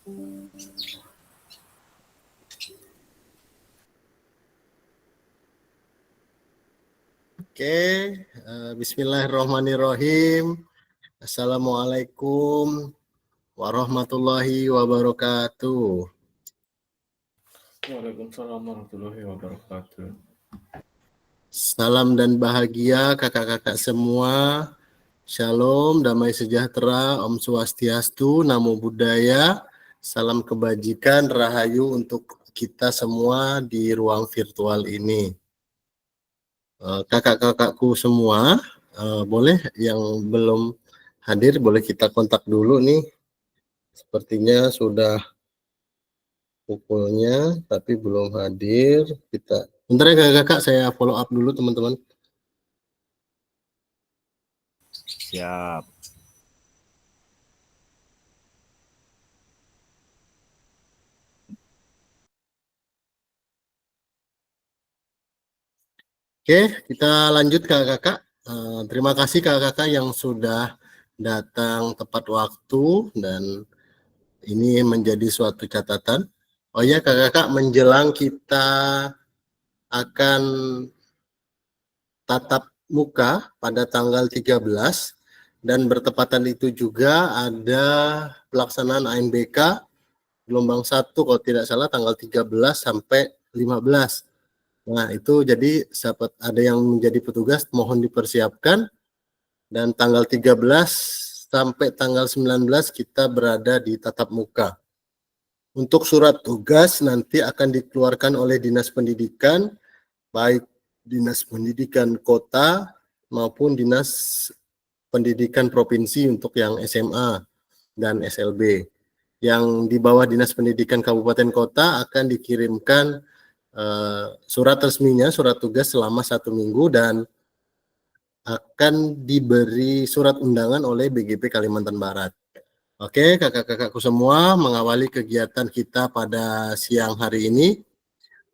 Oke, bismillahirrahmanirrahim. Assalamualaikum warahmatullahi wabarakatuh. Waalaikumsalam warahmatullahi wabarakatuh. Salam dan bahagia kakak-kakak semua. Shalom, damai sejahtera, Om Swastiastu, Namo Buddhaya. Salam kebajikan, rahayu untuk kita semua di ruang virtual ini. Kakak-kakakku semua, boleh yang belum hadir, boleh kita kontak dulu nih. Sepertinya sudah pukulnya, tapi belum hadir. Bentar ya kakak-kakak, saya follow up dulu teman-teman. Siap. Oke, kita lanjut kakak-kakak. Terima kasih kakak-kakak yang sudah datang tepat waktu dan ini menjadi suatu catatan. Oh ya kakak-kakak, menjelang kita akan tatap muka pada tanggal 13 dan bertepatan itu juga ada pelaksanaan ANBK gelombang 1 kalau tidak salah tanggal 13 sampai 15. Nah, itu jadi sahabat ada yang menjadi petugas mohon dipersiapkan dan tanggal 13 sampai tanggal 19 kita berada di tatap muka. Untuk surat tugas nanti akan dikeluarkan oleh Dinas Pendidikan, baik Dinas Pendidikan Kota maupun Dinas Pendidikan Provinsi untuk yang SMA dan SLB. Yang di bawah Dinas Pendidikan Kabupaten Kota akan dikirimkan surat resminya, surat tugas selama 1 minggu dan akan diberi surat undangan oleh BGP Kalimantan Barat. Oke, kakak-kakakku semua, mengawali kegiatan kita pada siang hari ini,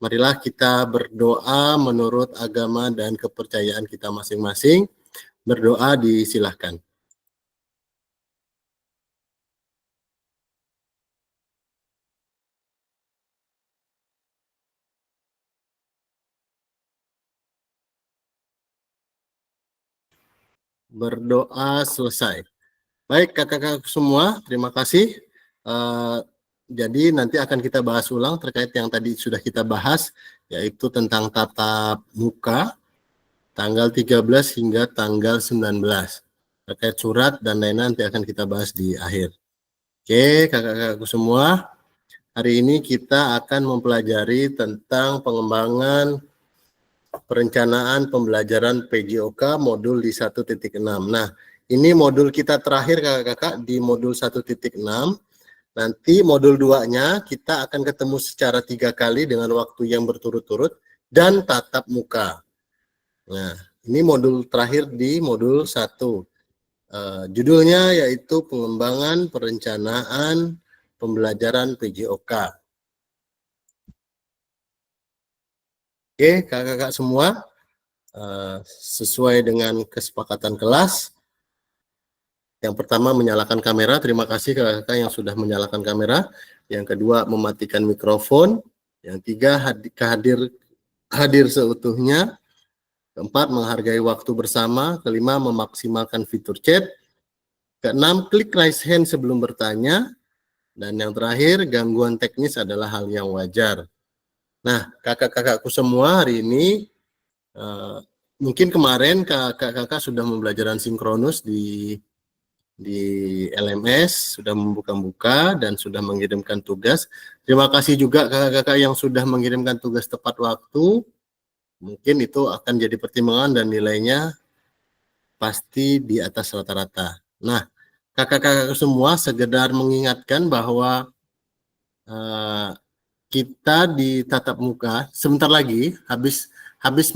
marilah kita berdoa menurut agama dan kepercayaan kita masing-masing. Berdoa disilahkan. Berdoa selesai. Baik kakak-kakak semua, terima kasih. Jadi nanti akan kita bahas ulang terkait yang tadi sudah kita bahas, yaitu tentang tatap muka tanggal 13 hingga tanggal 19. Terkait surat dan lain-lain nanti akan kita bahas di akhir. Oke kakak-kakakku semua, hari ini kita akan mempelajari tentang pengembangan perencanaan pembelajaran PJOK modul di 1.6. Nah, ini modul kita terakhir kakak-kakak di modul 1.6. Nanti modul 2-nya kita akan ketemu secara 3 kali dengan waktu yang berturut-turut dan tatap muka. Nah, ini modul terakhir di modul 1. Judulnya yaitu pengembangan perencanaan pembelajaran PJOK. Oke, kakak-kakak semua, sesuai dengan kesepakatan kelas. Yang pertama menyalakan kamera, terima kasih kakak-kakak yang sudah menyalakan kamera. Yang kedua mematikan mikrofon. Yang tiga hadir seutuhnya. Keempat menghargai waktu bersama. Kelima memaksimalkan fitur chat. Keenam klik raise hand sebelum bertanya. Dan yang terakhir gangguan teknis adalah hal yang wajar. Nah kakak-kakakku semua hari ini mungkin kemarin kakak-kakak sudah pembelajaran sinkronus di LMS, sudah membuka-buka dan sudah mengirimkan tugas. Terima kasih juga kakak-kakak yang sudah mengirimkan tugas tepat waktu. Mungkin itu akan jadi pertimbangan dan nilainya pasti di atas rata-rata. Nah, kakak-kakak semua sekedar mengingatkan bahwa kita di tatap muka sebentar lagi habis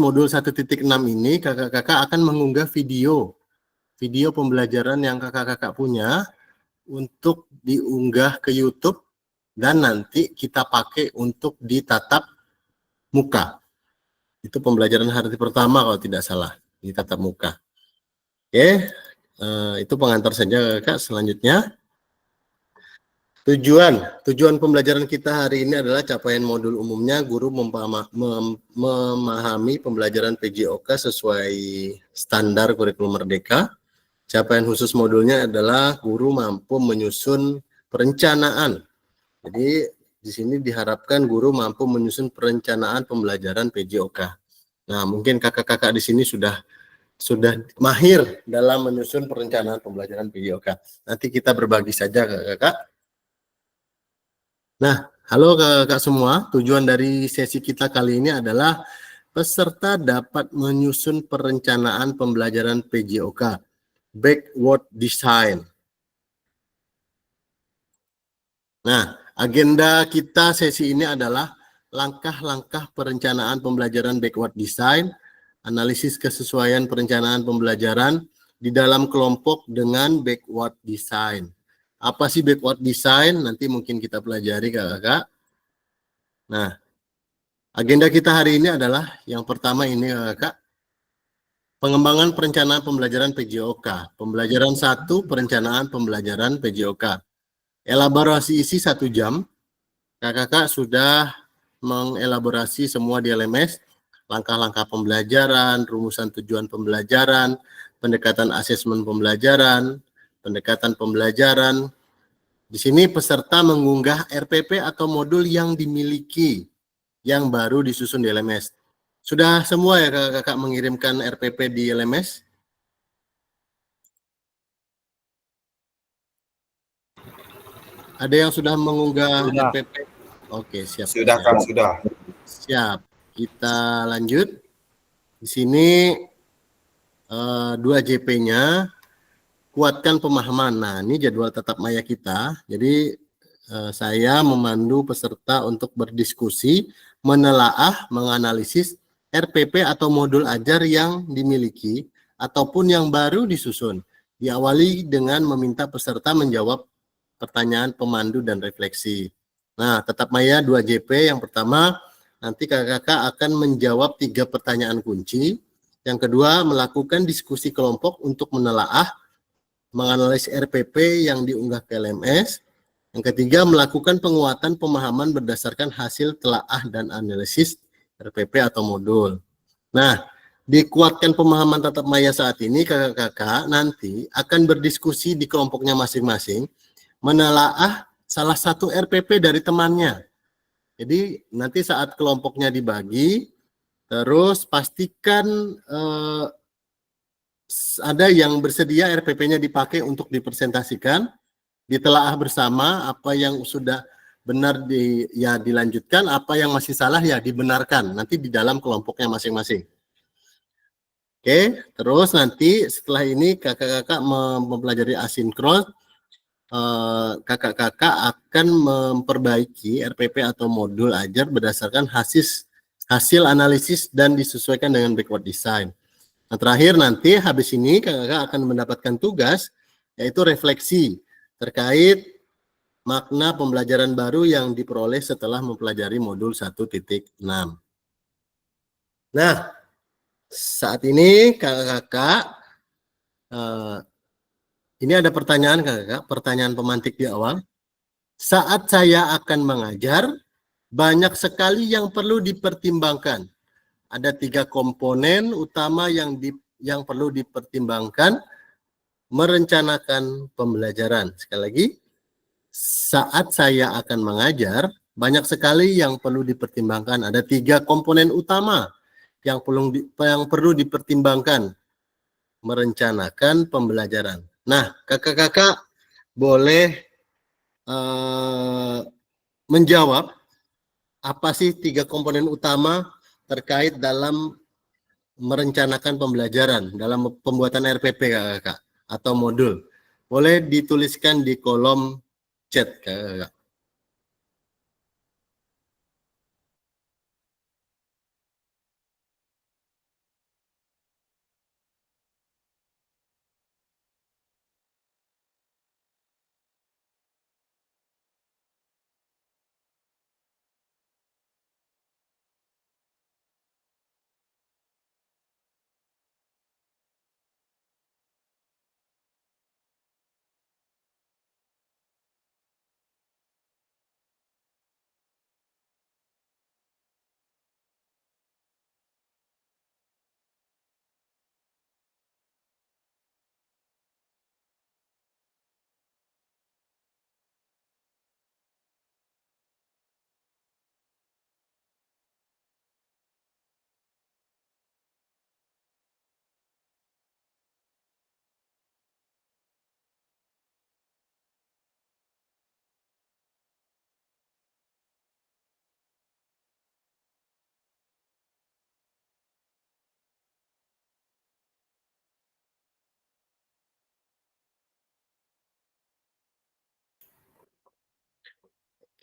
modul 1.6 ini kakak-kakak akan mengunggah video pembelajaran yang kakak-kakak punya untuk diunggah ke YouTube dan nanti kita pakai untuk ditatap muka. Itu pembelajaran hari pertama kalau tidak salah, ditatap muka. Oke, itu pengantar saja kakak. Selanjutnya Tujuan pembelajaran kita hari ini adalah capaian modul umumnya guru memahami pembelajaran PJOK sesuai standar kurikulum Merdeka. Capaian khusus modulnya adalah guru mampu menyusun perencanaan. Jadi di sini diharapkan guru mampu menyusun perencanaan pembelajaran PJOK. Nah, mungkin kakak-kakak di sini sudah mahir dalam menyusun perencanaan pembelajaran PJOK. Nanti kita berbagi saja kakak-kakak. Nah, halo kakak semua. Tujuan dari sesi kita kali ini adalah peserta dapat menyusun perencanaan pembelajaran PJOK, backward design. Nah, agenda kita sesi ini adalah langkah-langkah perencanaan pembelajaran backward design, analisis kesesuaian perencanaan pembelajaran di dalam kelompok dengan backward design. Apa sih backward design? Nanti mungkin kita pelajari kakak-kakak. Nah, agenda kita hari ini adalah yang pertama ini kakak, pengembangan perencanaan pembelajaran PJOK. Pembelajaran 1, perencanaan pembelajaran PJOK. Elaborasi isi 1 jam. Kakak-kakak sudah mengelaborasi semua di LMS, langkah-langkah pembelajaran, rumusan tujuan pembelajaran, pendekatan asesmen pembelajaran, pendekatan pembelajaran. Di sini peserta mengunggah RPP atau modul yang dimiliki, yang baru disusun di LMS. Sudah semua ya kakak-kakak mengirimkan RPP di LMS? Ada yang sudah mengunggah Sudah. RPP? Oke, siap. Sudah, siap. Kang, sudah. Siap. Kita lanjut. Di sini 2 JP-nya, kuatkan pemahaman. Nah, ini jadwal tatap maya kita. Jadi saya memandu peserta untuk berdiskusi, menelaah, menganalisis RPP atau modul ajar yang dimiliki ataupun yang baru disusun. Diawali dengan meminta peserta menjawab pertanyaan pemandu dan refleksi. Nah, tatap maya 2 JP. Yang pertama, nanti kakak-kakak akan menjawab 3 pertanyaan kunci. Yang kedua, melakukan diskusi kelompok untuk menelaah, menganalisis RPP yang diunggah ke LMS. Yang ketiga, melakukan penguatan pemahaman berdasarkan hasil telaah dan analisis RPP atau modul. Nah, dikuatkan pemahaman tatap maya saat ini, kakak-kakak nanti akan berdiskusi di kelompoknya masing-masing, menelaah salah satu RPP dari temannya. Jadi nanti saat kelompoknya dibagi, terus pastikan ada yang bersedia RPP-nya dipakai untuk dipresentasikan, ditelaah bersama apa yang sudah benar dilanjutkan, apa yang masih salah ya dibenarkan nanti di dalam kelompoknya masing-masing. Oke, terus nanti setelah ini kakak-kakak mempelajari asinkron, kakak-kakak akan memperbaiki RPP atau modul ajar berdasarkan hasil analisis dan disesuaikan dengan backward design. Nah, terakhir nanti habis ini kakak-kakak akan mendapatkan tugas yaitu refleksi terkait makna pembelajaran baru yang diperoleh setelah mempelajari modul 1.6. Nah, saat ini kakak-kakak ini ada pertanyaan kakak-kakak, pertanyaan pemantik di awal. Saat saya akan mengajar, banyak sekali yang perlu dipertimbangkan. Ada 3 komponen utama yang perlu dipertimbangkan merencanakan pembelajaran. Sekali lagi, saat saya akan mengajar, banyak sekali yang perlu dipertimbangkan. Ada 3 komponen utama yang perlu dipertimbangkan merencanakan pembelajaran. Nah, kakak-kakak boleh menjawab apa sih 3 komponen utama terkait dalam merencanakan pembelajaran dalam pembuatan RPP kakak atau modul. Boleh dituliskan di kolom chat kakak.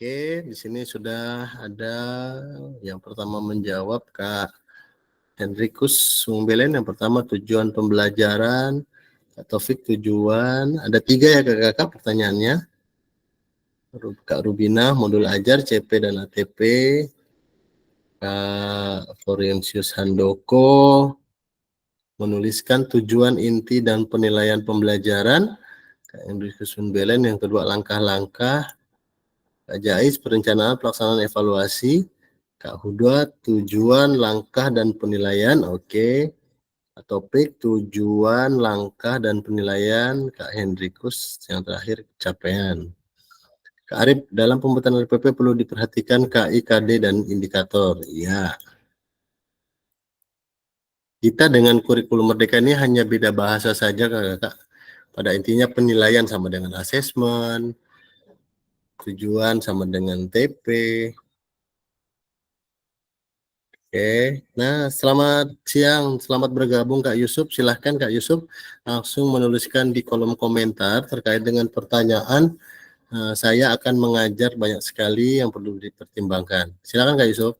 Oke, di sini sudah ada yang pertama menjawab Kak Henrikus Sungbelen. Yang pertama tujuan pembelajaran, Kak Taufik tujuan. Ada 3 ya kakak-kakak pertanyaannya. Kak Rubina modul ajar CP dan ATP. Kak Florentius Handoko menuliskan tujuan inti dan penilaian pembelajaran. Kak Henrikus Sungbelen yang kedua langkah-langkah. Kak Jais perencanaan pelaksanaan evaluasi. Kak Hudwa tujuan langkah dan penilaian. Oke. Kak Topik tujuan langkah dan penilaian. Kak Hendrikus yang terakhir capaian. Kak Arif dalam pembuatan RPP perlu diperhatikan KI, KD dan indikator. Iya. Kita dengan kurikulum Merdeka ini hanya beda bahasa saja kakak. Pada intinya penilaian sama dengan asesmen, tujuan sama dengan TP. Oke, nah selamat siang, selamat bergabung Kak Yusuf. Silahkan Kak Yusuf langsung menuliskan di kolom komentar terkait dengan pertanyaan. Saya akan mengajar banyak sekali yang perlu dipertimbangkan. Silakan Kak Yusuf.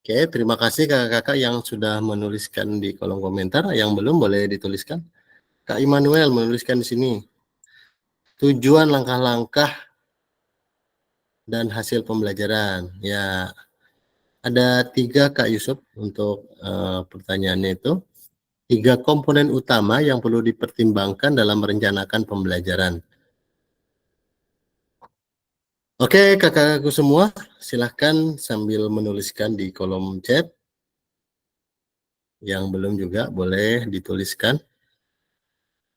Oke, terima kasih kakak-kakak yang sudah menuliskan di kolom komentar. Yang belum boleh dituliskan. Kak Immanuel menuliskan di sini. Tujuan langkah-langkah dan hasil pembelajaran. Ya, ada 3 Kak Yusuf untuk pertanyaannya itu. 3 komponen utama yang perlu dipertimbangkan dalam merencanakan pembelajaran. Oke, kakak-kakakku semua, silahkan sambil menuliskan di kolom chat. Yang belum juga boleh dituliskan.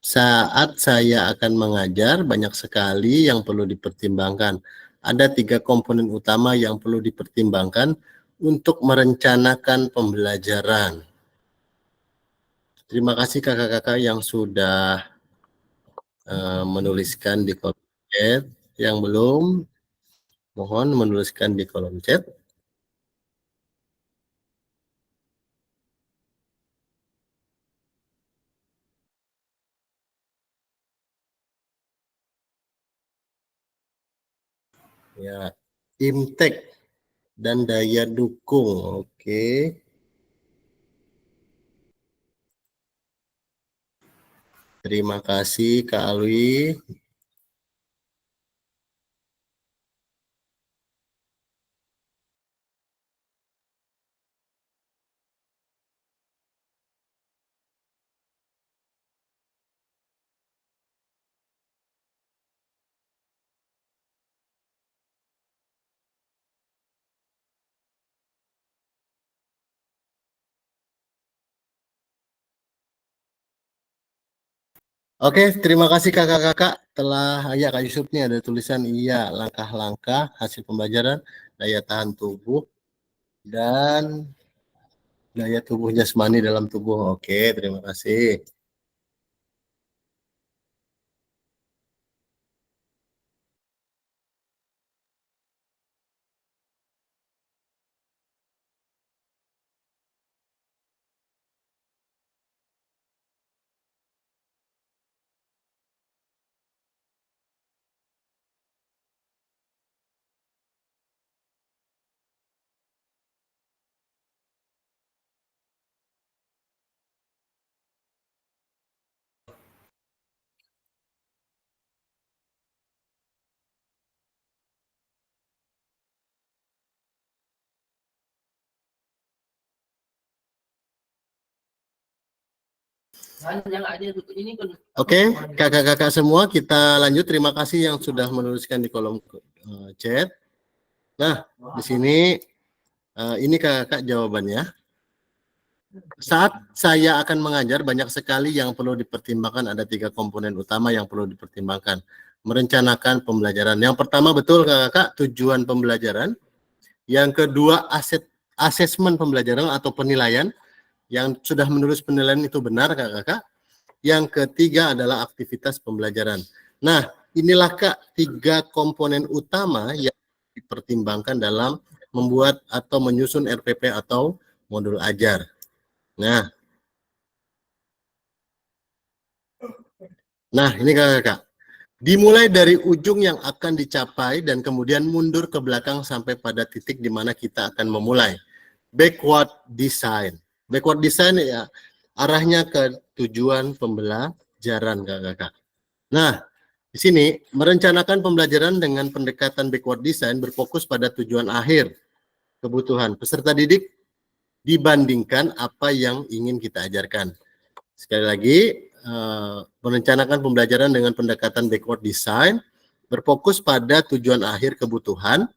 Saat saya akan mengajar, banyak sekali yang perlu dipertimbangkan. Ada 3 komponen utama yang perlu dipertimbangkan untuk merencanakan pembelajaran. Terima kasih kakak-kakak yang sudah menuliskan di kolom chat. Yang belum, mohon menuliskan di kolom chat. Ya, impact dan daya dukung. Oke. Terima kasih Kak Alwi. Oke, terima kasih kakak-kakak telah ya Kak Yusuf nih ada tulisan iya langkah-langkah hasil pembelajaran daya tahan tubuh dan daya tubuh jasmani dalam tubuh. Oke, terima kasih. Oke, kakak-kakak semua kita lanjut. Terima kasih yang sudah menuliskan di kolom chat. Nah, di sini ini kakak jawabannya. Saat saya akan mengajar banyak sekali yang perlu dipertimbangkan. Ada 3 komponen utama yang perlu dipertimbangkan. merencanakan pembelajaran. Yang pertama betul kakak, tujuan pembelajaran. Yang kedua asesmen pembelajaran atau penilaian. Yang sudah menulis penilaian itu benar kakak. Yang ketiga adalah aktivitas pembelajaran. Nah, inilah kak 3 komponen utama yang dipertimbangkan dalam membuat atau menyusun RPP atau modul ajar. Nah ini kakak. Dimulai dari ujung yang akan dicapai dan kemudian mundur ke belakang sampai pada titik di mana kita akan memulai. Backward design. Backward design ya arahnya ke tujuan pembelajaran kakak. Nah, di sini merencanakan pembelajaran dengan pendekatan backward design berfokus pada tujuan akhir kebutuhan peserta didik dibandingkan apa yang ingin kita ajarkan. Sekali lagi, merencanakan pembelajaran dengan pendekatan backward design berfokus pada tujuan akhir kebutuhan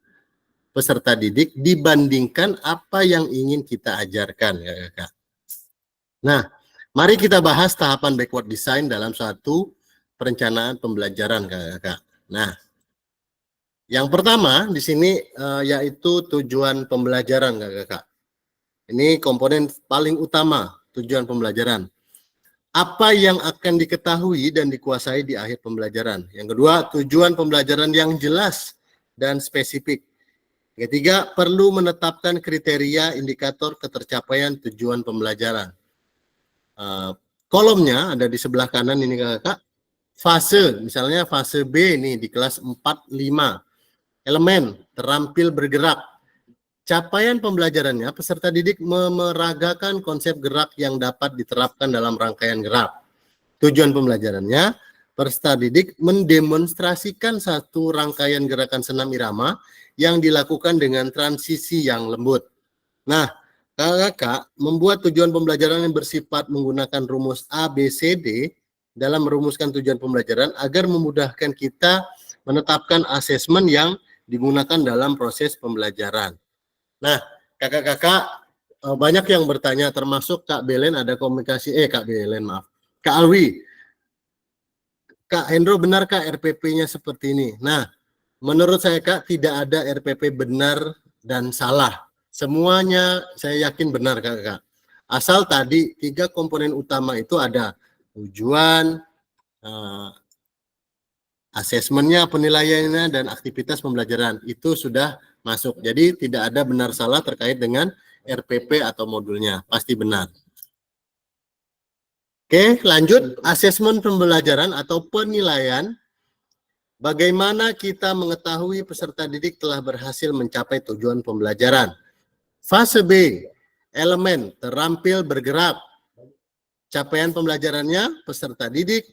peserta didik dibandingkan apa yang ingin kita ajarkan, kakak. Nah, mari kita bahas tahapan backward design dalam suatu perencanaan pembelajaran, kakak. Nah, yang pertama di sini yaitu tujuan pembelajaran, kakak. Ini komponen paling utama tujuan pembelajaran. Apa yang akan diketahui dan dikuasai di akhir pembelajaran. Yang kedua, tujuan pembelajaran yang jelas dan spesifik. Ketiga, perlu menetapkan kriteria indikator ketercapaian tujuan pembelajaran. Kolomnya ada di sebelah kanan ini kakak. Fase, misalnya fase B nih di kelas 4-5. Elemen, terampil bergerak. Capaian pembelajarannya, peserta didik memeragakan konsep gerak yang dapat diterapkan dalam rangkaian gerak. Tujuan pembelajarannya, peserta didik mendemonstrasikan satu rangkaian gerakan senam irama yang dilakukan dengan transisi yang lembut. Nah, kakak membuat tujuan pembelajaran yang bersifat menggunakan rumus A, B, C, D dalam merumuskan tujuan pembelajaran agar memudahkan kita menetapkan asesmen yang digunakan dalam proses pembelajaran. Nah, kakak-kakak banyak yang bertanya, termasuk Kak Belen ada komunikasi, Kak Belen maaf, Kak Alwi, Kak Hendro benar Kak RPP-nya seperti ini? Nah, menurut saya Kak tidak ada RPP benar dan salah. Semuanya saya yakin benar kakak. Asal tadi 3 komponen utama itu ada tujuan, asesmennya, penilaiannya, dan aktivitas pembelajaran. Itu sudah masuk. Jadi tidak ada benar salah terkait dengan RPP atau modulnya. Pasti benar. Oke, lanjut. Asesmen pembelajaran atau penilaian. Bagaimana kita mengetahui peserta didik telah berhasil mencapai tujuan pembelajaran. Fase B, elemen terampil bergerak. Capaian pembelajarannya, peserta didik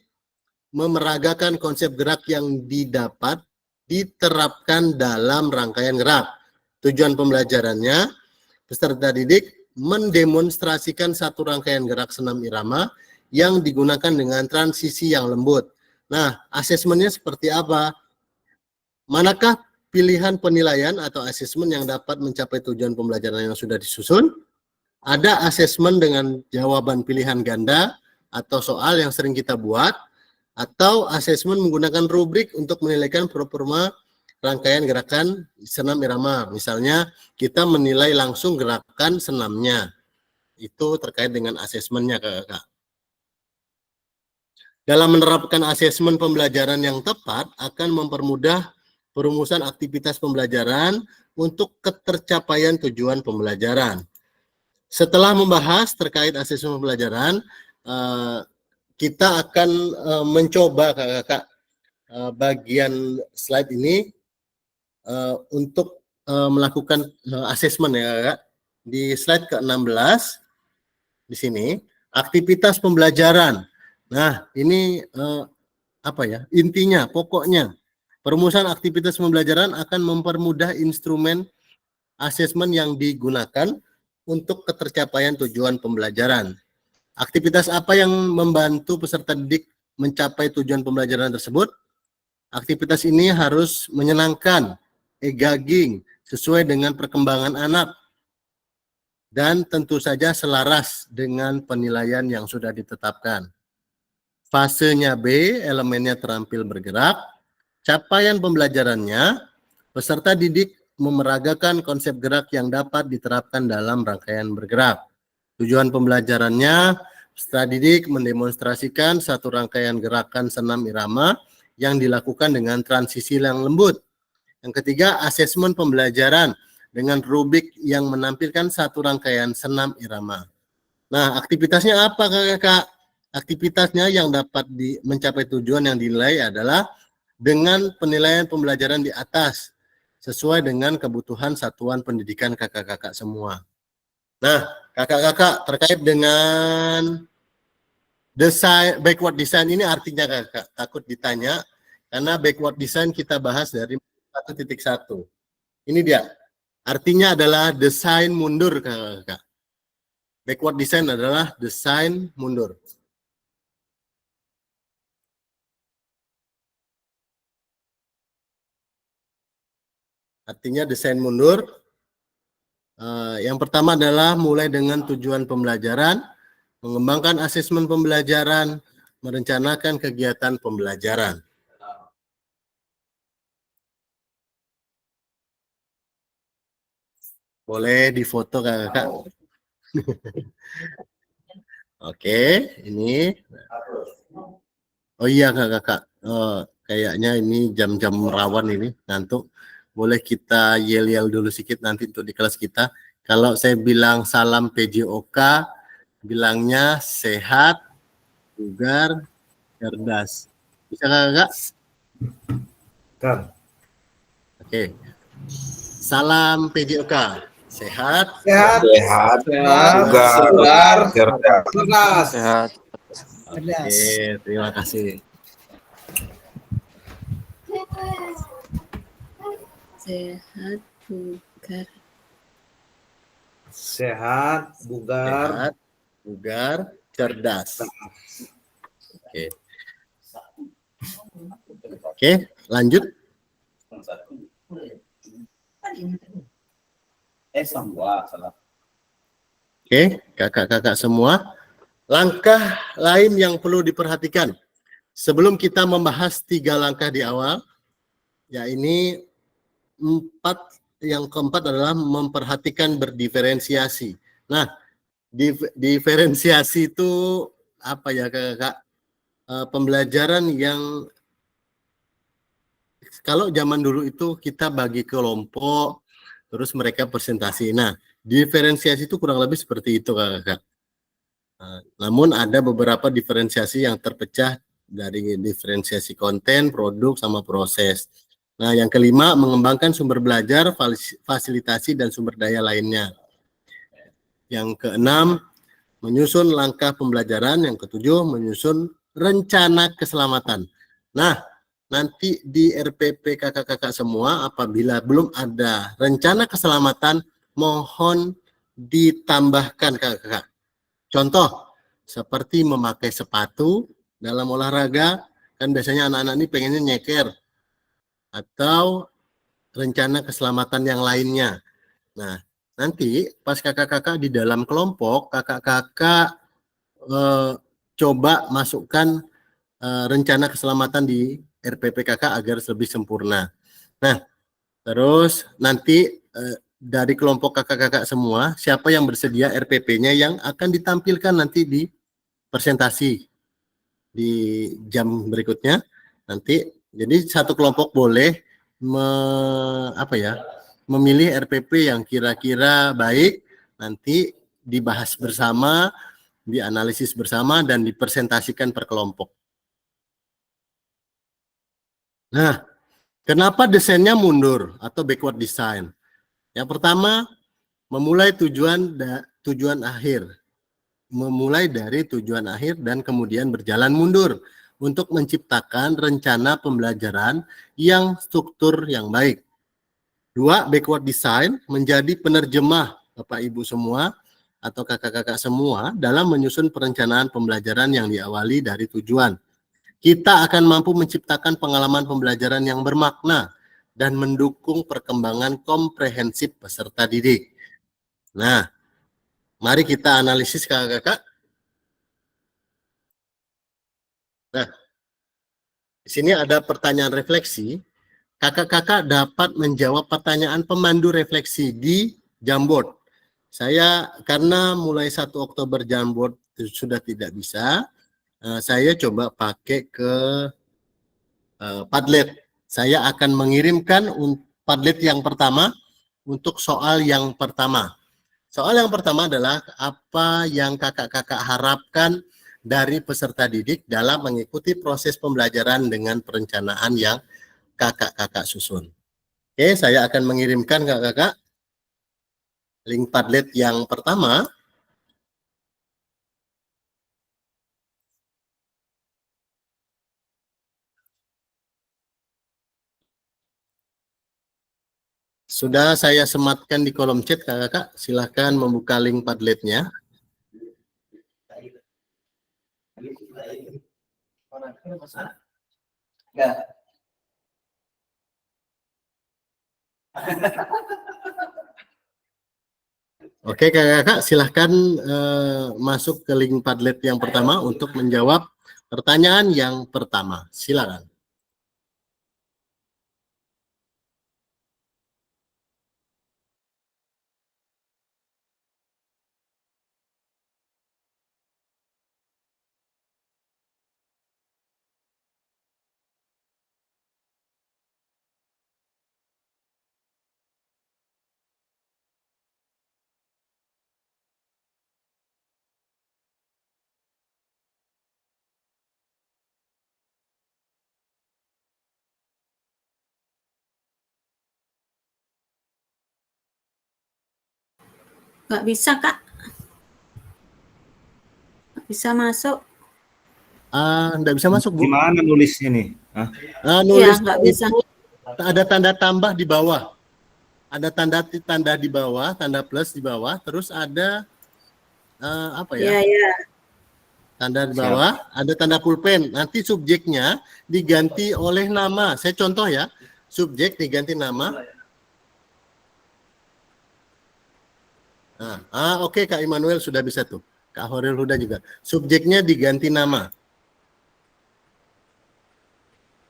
memeragakan konsep gerak yang didapat diterapkan dalam rangkaian gerak. Tujuan pembelajarannya, peserta didik mendemonstrasikan satu rangkaian gerak senam irama yang digunakan dengan transisi yang lembut. Nah, asesmennya seperti apa? Manakah pilihan penilaian atau asesmen yang dapat mencapai tujuan pembelajaran yang sudah disusun? Ada asesmen dengan jawaban pilihan ganda atau soal yang sering kita buat, atau asesmen menggunakan rubrik untuk menilaikan performa rangkaian gerakan senam irama. Misalnya kita menilai langsung gerakan senamnya. Itu terkait dengan asesmennya kakak. Dalam menerapkan asesmen pembelajaran yang tepat akan mempermudah perumusan aktivitas pembelajaran untuk ketercapaian tujuan pembelajaran. Setelah membahas terkait asesmen pembelajaran, kita akan mencoba kakak bagian slide ini untuk melakukan asesmen ya kakak. Di slide ke-16 di sini aktivitas pembelajaran. Nah ini apa ya intinya, pokoknya perumusan aktivitas pembelajaran akan mempermudah instrumen asesmen yang digunakan untuk ketercapaian tujuan pembelajaran. Aktivitas apa yang membantu peserta didik mencapai tujuan pembelajaran tersebut? Aktivitas ini harus menyenangkan, engaging, sesuai dengan perkembangan anak, dan tentu saja selaras dengan penilaian yang sudah ditetapkan. Fasenya B, elemennya terampil bergerak. capaian pembelajarannya, peserta didik memeragakan konsep gerak yang dapat diterapkan dalam rangkaian bergerak. Tujuan pembelajarannya, peserta didik mendemonstrasikan satu rangkaian gerakan senam irama yang dilakukan dengan transisi yang lembut. Yang ketiga, asesmen pembelajaran dengan rubrik yang menampilkan satu rangkaian senam irama. Nah, aktivitasnya apa, Kakak? Aktivitasnya yang dapat mencapai tujuan yang dinilai adalah dengan penilaian pembelajaran di atas, sesuai dengan kebutuhan satuan pendidikan kakak-kakak semua. Nah, kakak-kakak terkait dengan desain, backward design ini artinya kakak, takut ditanya, karena backward design kita bahas dari 1.1. Ini dia, artinya adalah desain mundur kakak-kakak. Backward design adalah desain mundur. Artinya desain mundur. Yang pertama adalah mulai dengan tujuan pembelajaran, mengembangkan asesmen pembelajaran, merencanakan kegiatan pembelajaran. Boleh difoto kakak. Oke, ini. Oh iya kakak. Kayaknya ini jam-jam rawan ini, ngantuk. Boleh kita yel-yel dulu sedikit nanti untuk di kelas kita. Kalau saya bilang salam PJOK, bilangnya sehat, bugar, cerdas. Bisa kakak? Kan. Oke. Salam PJOK. Sehat, Sehat, Bugar, cerdas. cerdas. Sehat. Oke, terima kasih. Sehat, bugar. Sehat, bugar. Sehat, bugar, cerdas. Oke. Oke, lanjut. Oke, kakak-kakak semua. Langkah lain yang perlu diperhatikan sebelum kita membahas 3 langkah di awal, ya ini yang keempat adalah memperhatikan berdiferensiasi. Nah, diferensiasi itu apa ya kakak? Pembelajaran yang kalau zaman dulu itu kita bagi kelompok, terus mereka presentasi. Nah, diferensiasi itu kurang lebih seperti itu kakak. Namun ada beberapa diferensiasi yang terpecah dari diferensiasi konten, produk, sama proses. Nah, yang kelima, mengembangkan sumber belajar, fasilitasi, dan sumber daya lainnya. Yang keenam, menyusun langkah pembelajaran. Yang ketujuh, menyusun rencana keselamatan. Nah, nanti di RPP kakak-kakak semua, apabila belum ada rencana keselamatan, mohon ditambahkan kakak-kakak. Contoh, seperti memakai sepatu dalam olahraga, kan biasanya anak-anak ini pengennya nyeker, atau rencana keselamatan yang lainnya. Nah, nanti pas kakak-kakak di dalam kelompok, kakak-kakak coba masukkan rencana keselamatan di RPP kakak agar lebih sempurna. Nah, terus nanti dari kelompok kakak-kakak semua, siapa yang bersedia RPP-nya yang akan ditampilkan nanti di presentasi di jam berikutnya. Nanti, jadi satu kelompok boleh memilih RPP yang kira-kira baik, nanti dibahas bersama, dianalisis bersama, dan dipresentasikan per kelompok. Nah, kenapa desainnya mundur atau backward design? Yang pertama, memulai tujuan akhir. Memulai dari tujuan akhir dan kemudian berjalan mundur untuk menciptakan rencana pembelajaran yang struktur yang baik. 2, backward design menjadi penerjemah Bapak Ibu semua atau kakak-kakak semua dalam menyusun perencanaan pembelajaran yang diawali dari tujuan. Kita akan mampu menciptakan pengalaman pembelajaran yang bermakna dan mendukung perkembangan komprehensif peserta didik. Nah, mari kita analisis kakak-kakak. Nah, Di sini ada pertanyaan refleksi. Kakak-kakak dapat menjawab pertanyaan pemandu refleksi di Jamboard. Saya karena mulai 1 Oktober Jamboard sudah tidak bisa, saya coba pakai ke Padlet. Saya akan mengirimkan Padlet yang pertama untuk soal yang pertama. Soal yang pertama adalah apa yang kakak-kakak harapkan dari peserta didik dalam mengikuti proses pembelajaran dengan perencanaan yang kakak-kakak susun. Oke, saya akan mengirimkan kakak-kakak link Padlet yang pertama. Sudah saya sematkan di kolom chat kakak-kakak. Silahkan membuka link Padletnya. Oke kakak-kakak, silahkan masuk ke link Padlet yang pertama untuk menjawab pertanyaan yang pertama. Silakan. Nggak bisa, Kak. Nggak bisa masuk. Nggak bisa masuk, Bu. Gimana nulisnya nih? Hah? Iya, Nulis nggak bisa. ada tanda tambah di bawah. Ada tanda di bawah, tanda plus di bawah, terus ada apa ya? Iya, iya. Tanda di bawah, ada tanda pulpen. Nanti subjeknya diganti oleh nama. Saya contoh ya, subjek diganti nama. Oke, Kak Immanuel sudah bisa tuh. Kak Horil Huda juga. Subjeknya diganti nama.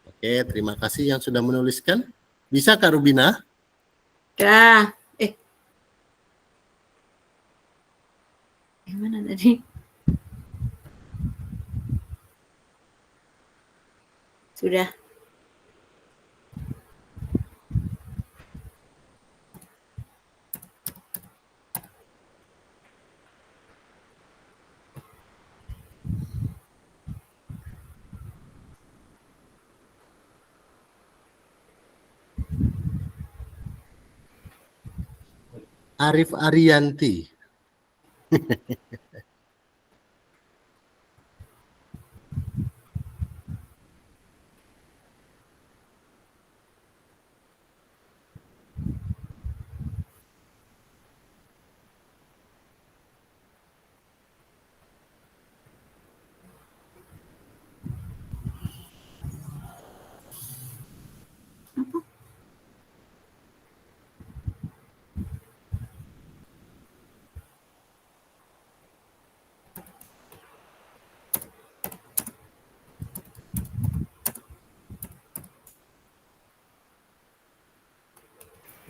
Oke, terima kasih yang sudah menuliskan. Bisa Kak Rubina? Ya. Gimana tadi? Sudah. Arif Arianti.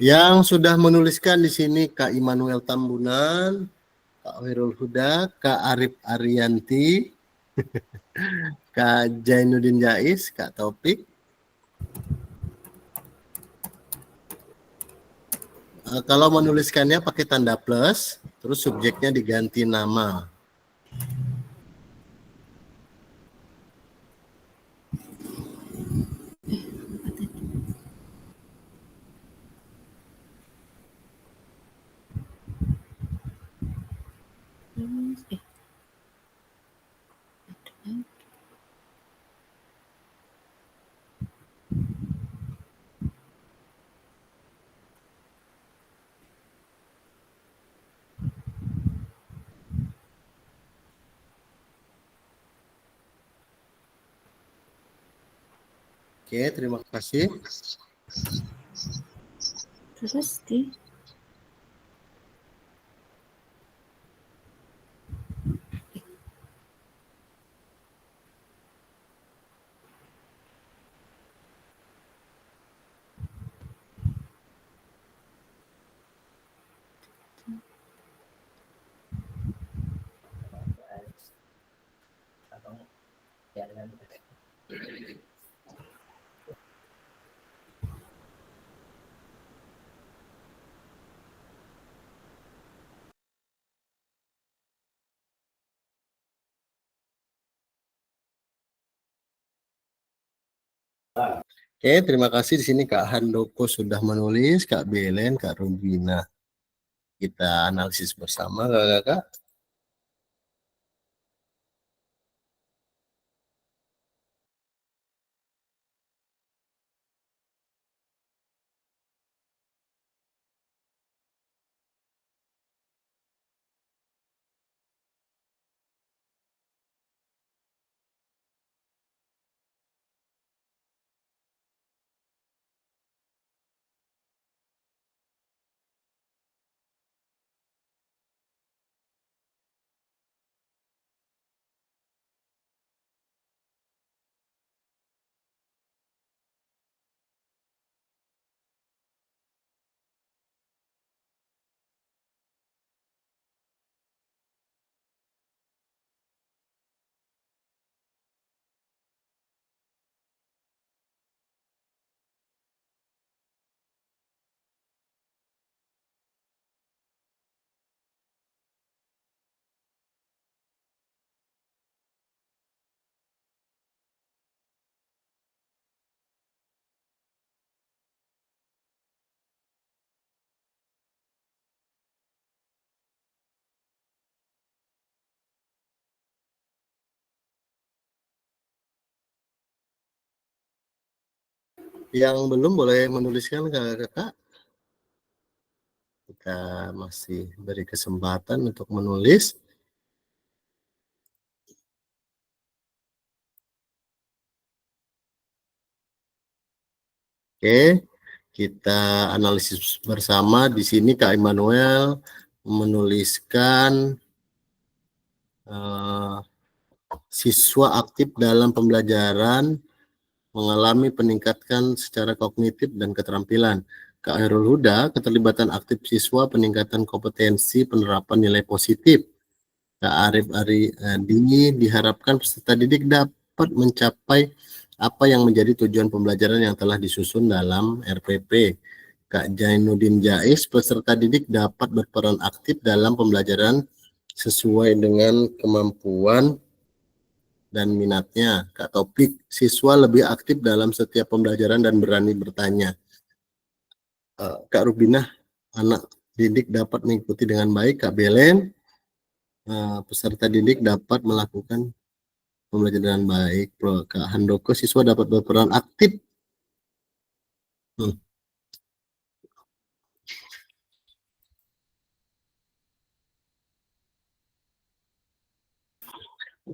Yang sudah menuliskan di sini Kak Immanuel Tambunan, Kak Hoirul Huda, Kak Arif Arianti, Kak Jainuddin Jais, Kak Taufik. Kalau menuliskannya pakai tanda plus, terus subjeknya diganti nama. Oke, terima kasih. Terus di Oke, terima kasih. Di sini Kak Handoko sudah menulis, Kak Belen, Kak Rubina. Kita analisis bersama, Kakak-kakak. Yang belum boleh menuliskan, Kakak-kakak. Kita masih beri kesempatan untuk menulis. Oke, kita analisis bersama. Di sini Kak Immanuel menuliskan siswa aktif dalam pembelajaran mengalami peningkatan secara kognitif dan keterampilan. Kak Hairul Huda, keterlibatan aktif siswa peningkatan kompetensi penerapan nilai positif. Kak Arif Adi diharapkan peserta didik dapat mencapai apa yang menjadi tujuan pembelajaran yang telah disusun dalam RPP. Kak Jainuddin Jais, peserta didik dapat berperan aktif dalam pembelajaran sesuai dengan kemampuan dan minatnya. Kak Topik, siswa lebih aktif dalam setiap pembelajaran dan berani bertanya. Kak Rubina, anak didik dapat mengikuti dengan baik. Kak Belen, peserta didik dapat melakukan pembelajaran dengan baik. Kak Handoko, siswa dapat berperan aktif.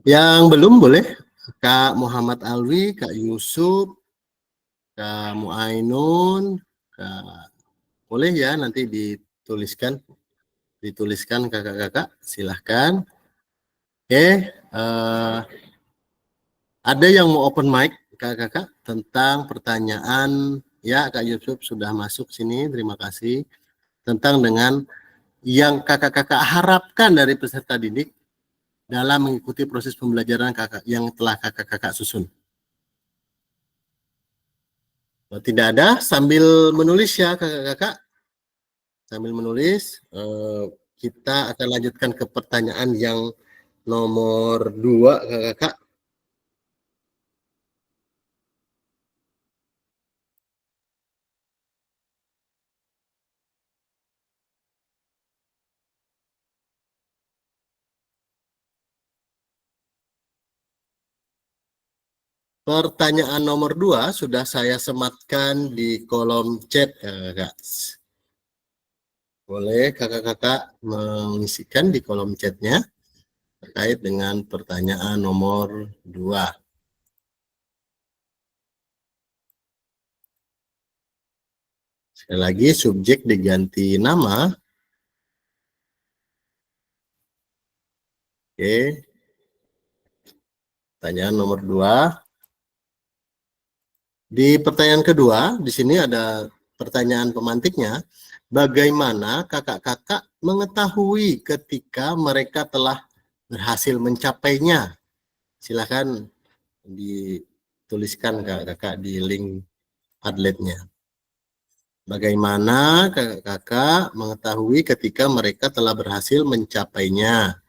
Yang belum boleh Kak Muhammad Alwi, Kak Yusuf, Kak Muainun, Kak, boleh ya nanti dituliskan kakak-kakak, silahkan. Oke, ada yang mau open mic kakak-kakak tentang pertanyaan ya. Kak Yusuf sudah masuk sini, terima kasih. Tentang dengan yang kakak-kakak harapkan dari peserta didik dalam mengikuti proses pembelajaran kakak yang telah kakak-kakak susun. Kalau tidak ada, sambil menulis ya kakak-kakak. Sambil menulis, kita akan lanjutkan ke pertanyaan yang nomor 2 kakak-kakak. Pertanyaan nomor 2 sudah saya sematkan di kolom chat kakak-kakak. Boleh kakak-kakak mengisikan di kolom chatnya terkait dengan pertanyaan nomor 2. Sekali lagi, subjek diganti nama. Oke. Pertanyaan nomor 2. Di pertanyaan kedua, di sini ada pertanyaan pemantiknya. Bagaimana kakak-kakak mengetahui ketika mereka telah berhasil mencapainya? Silakan dituliskan kakak di link Padletnya. Bagaimana kakak mengetahui ketika mereka telah berhasil mencapainya?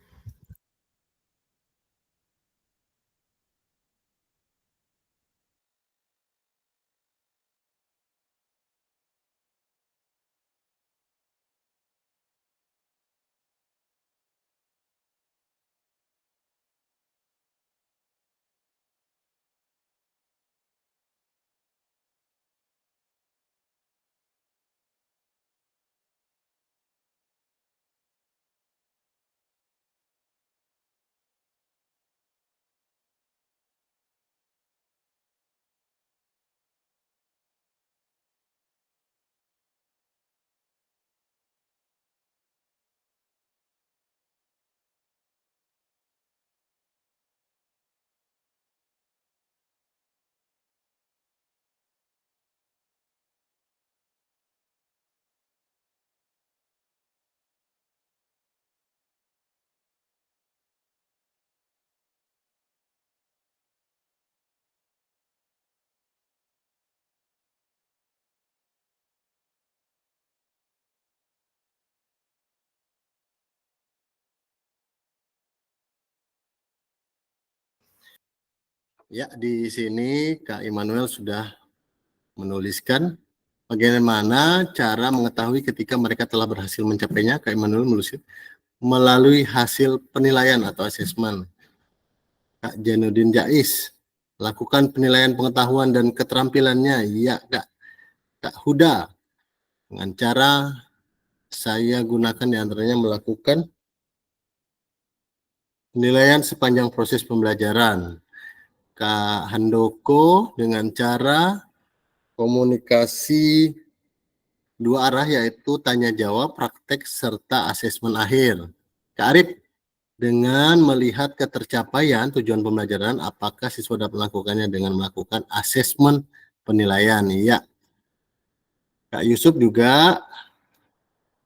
Ya, di sini Kak Immanuel sudah menuliskan bagaimana cara mengetahui ketika mereka telah berhasil mencapainya. Kak Immanuel menuliskan melalui hasil penilaian atau asesmen. Kak Janudin Jais, lakukan penilaian pengetahuan dan keterampilannya. Iya, Kak. Kak Huda, dengan cara saya gunakan diantaranya melakukan penilaian sepanjang proses pembelajaran. Kak Handoko dengan cara komunikasi dua arah yaitu tanya jawab, praktek, serta asesmen akhir. Kak Arif dengan melihat ketercapaian tujuan pembelajaran, apakah siswa dapat melakukannya dengan melakukan asesmen penilaian? Iya. Kak Yusuf juga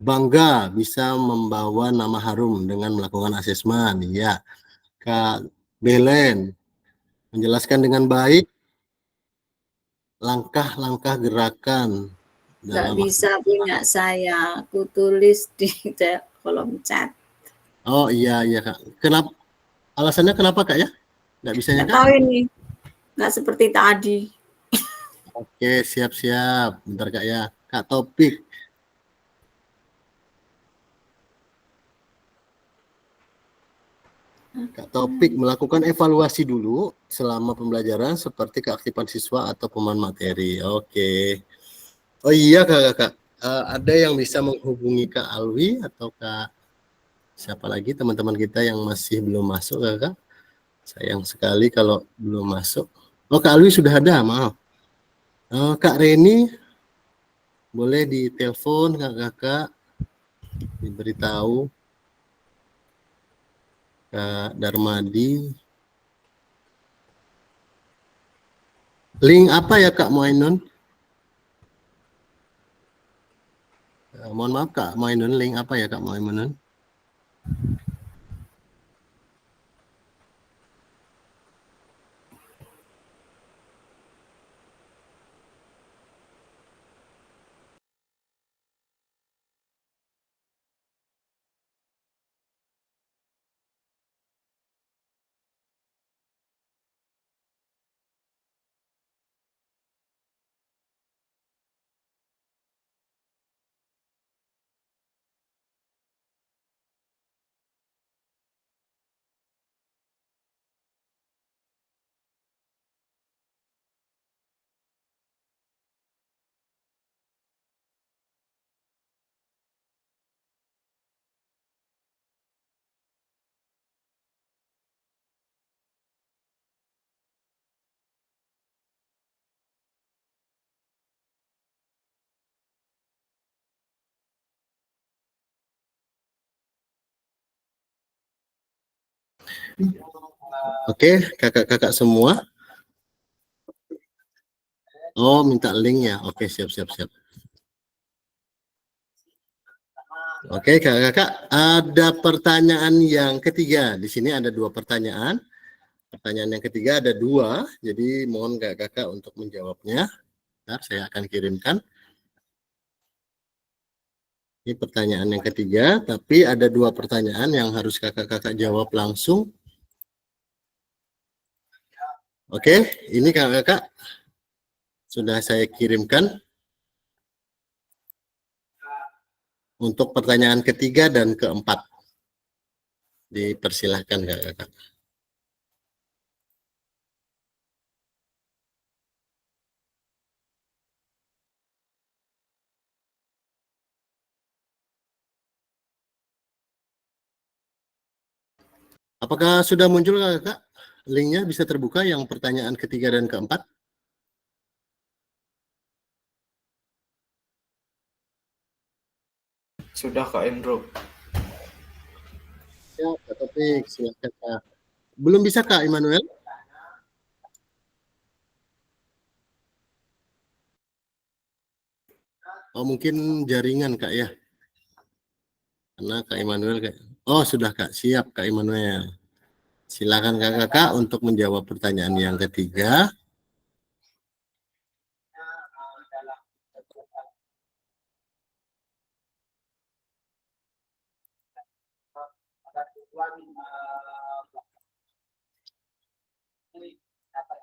bangga bisa membawa nama harum dengan melakukan asesmen. Iya. Kak Belen menjelaskan dengan baik langkah-langkah gerakan Nggak dalam. bisa punya saya. Aku tulis di kolom chat. Oh iya Kak. Kenapa? Alasannya kenapa Kak ya? Nggak bisanya Nggak Kak? tahu ini. Nggak seperti tadi. Oke, siap-siap. Bentar Kak ya. Kak Topik. Kak Topik melakukan evaluasi dulu selama pembelajaran seperti keaktifan siswa atau pemahaman materi. Oke. Oh iya Kak. Ada yang bisa menghubungi Kak Alwi atau Kak siapa lagi teman-teman kita yang masih belum masuk Kak? Sayang sekali kalau belum masuk. Oh Kak Alwi sudah ada, maaf. Kak Reni boleh ditelepon Kakak diberitahu. Kak Darmadi. Link apa ya Kak Muainun? Mohon maaf Kak Muainun, link apa ya Kak Muainun? Oke, kakak-kakak semua. Oh, minta link ya. Oke, siap. Oke, kakak-kakak, ada pertanyaan yang ketiga. Di sini ada 2 pertanyaan. Pertanyaan yang ketiga ada 2, jadi mohon kakak-kakak untuk menjawabnya. Bentar, saya akan kirimkan. Ini pertanyaan yang ketiga, tapi ada 2 pertanyaan yang harus kakak-kakak jawab langsung. Oke, ini kakak-kakak sudah saya kirimkan untuk pertanyaan ketiga dan keempat. Dipersilahkan kakak-kakak. Apakah sudah muncul kakak? Linknya bisa terbuka yang pertanyaan ketiga dan keempat? Sudah Kak Endro. Ya, Kak Taufik, silakan Kak. Belum bisa Kak Immanuel? Oh, mungkin jaringan Kak ya. Karena Kak Immanuel kayak. Oh, sudah Kak. Siap Kak Immanuel. Silakan kakak-kakak untuk menjawab pertanyaan yang ketiga.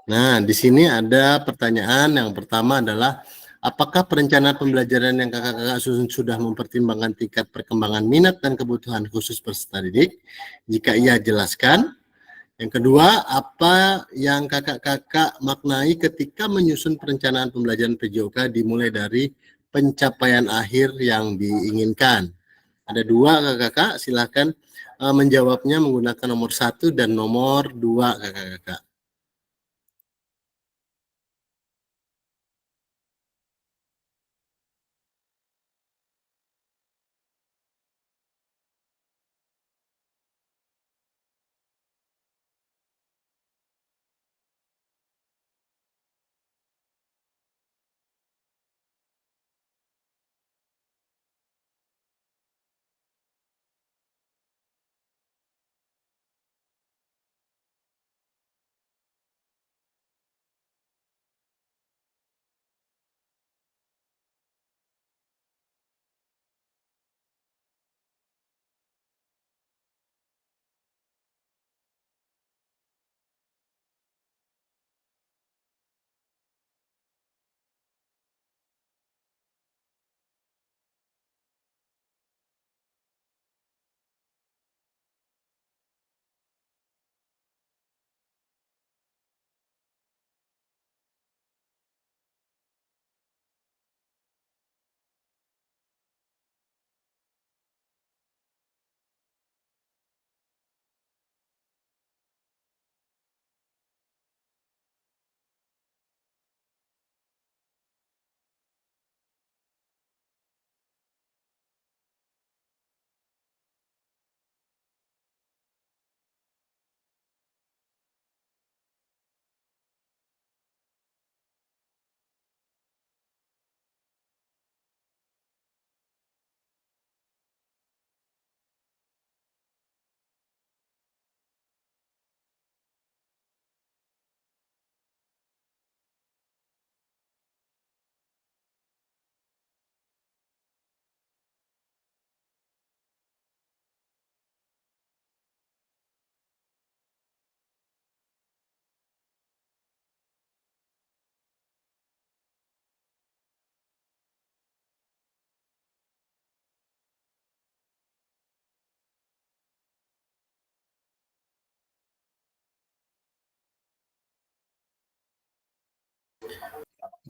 Nah, di sini ada pertanyaan yang pertama adalah apakah perencanaan pembelajaran yang kakak-kakak susun sudah mempertimbangkan tingkat perkembangan minat dan kebutuhan khusus peserta didik? Jika iya, jelaskan. Yang kedua, apa yang kakak-kakak maknai ketika menyusun perencanaan pembelajaran PJOK dimulai dari pencapaian akhir yang diinginkan? Ada 2 kakak-kakak, silakan menjawabnya menggunakan nomor 1 dan nomor 2 kakak-kakak.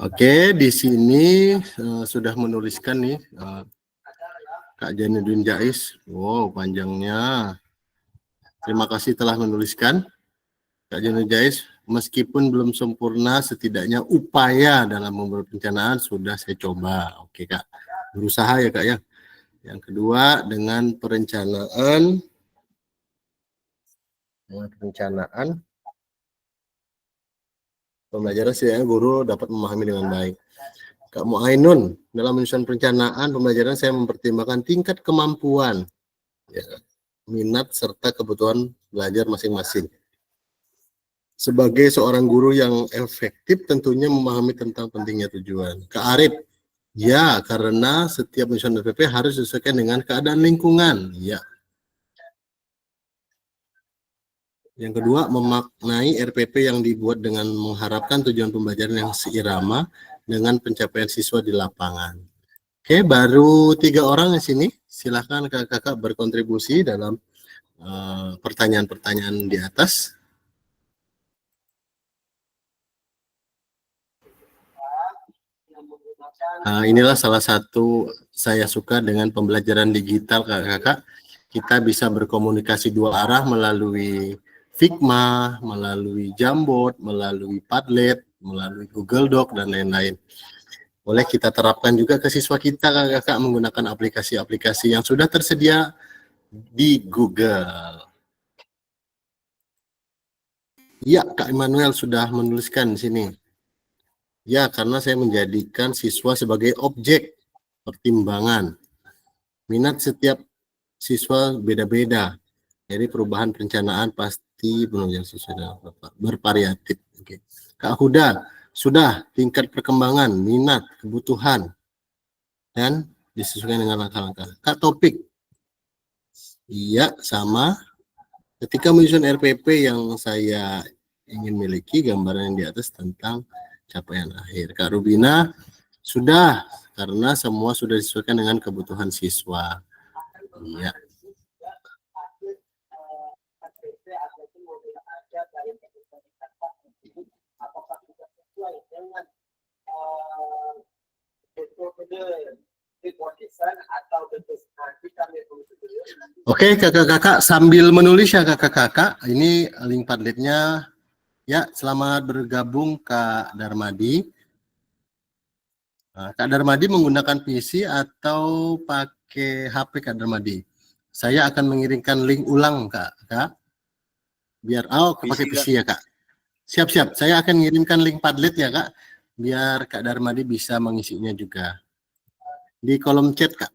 Oke, di sini sudah menuliskan nih Kak Janudin Jais. Wow, panjangnya. Terima kasih telah menuliskan Kak Janudin Jais. Meskipun belum sempurna, setidaknya upaya dalam membuat perencanaan sudah saya coba. Oke Kak, berusaha ya Kak ya. Yang kedua, dengan perencanaan pembelajaran setidaknya guru dapat memahami dengan baik. Kak Muainun, dalam menyusun perencanaan pembelajaran saya mempertimbangkan tingkat kemampuan, ya, minat serta kebutuhan belajar masing-masing. Sebagai seorang guru yang efektif tentunya memahami tentang pentingnya tujuan. Kak Arif, ya, karena setiap menyusun RPP harus disesuaikan dengan keadaan lingkungan. Ya. Yang kedua, memaknai RPP yang dibuat dengan mengharapkan tujuan pembelajaran yang seirama dengan pencapaian siswa di lapangan. Oke, baru 3 orang di sini. Silakan kakak-kakak berkontribusi dalam pertanyaan-pertanyaan di atas. Inilah salah satu saya suka dengan pembelajaran digital, kakak-kakak. Kita bisa berkomunikasi 2 arah melalui Figma, melalui Jamboard, melalui Padlet, melalui Google Doc, dan lain-lain. Boleh kita terapkan juga ke siswa kita, kakak-kakak, menggunakan aplikasi-aplikasi yang sudah tersedia di Google. Ya, Kak Immanuel sudah menuliskan di sini. Ya, karena saya menjadikan siswa sebagai objek pertimbangan. Minat setiap siswa beda-beda. Jadi perubahan perencanaan pasti penunjang siswa bervariatif. Oke. Kak Huda, sudah tingkat perkembangan, minat, kebutuhan, dan disesuaikan dengan langkah-langkah. Kak Topik, iya sama. Ketika menyusun RPP yang saya ingin miliki, gambaran yang di atas tentang capaian akhir. Kak Rubina, sudah, karena semua sudah disesuaikan dengan kebutuhan siswa. Iya. Oke, kakak-kakak sambil menulis ya kakak-kakak. Ini link Padletnya. Ya, selamat bergabung Kak Darmadi. Kak Darmadi menggunakan PC atau pakai HP Kak Darmadi? Saya akan mengirimkan link ulang Kak. Biar pakai PC ya Kak. Siap-siap. Saya akan mengirimkan link Padlet ya Kak. Biar Kak Darmadi bisa mengisinya juga. Di kolom chat Kak.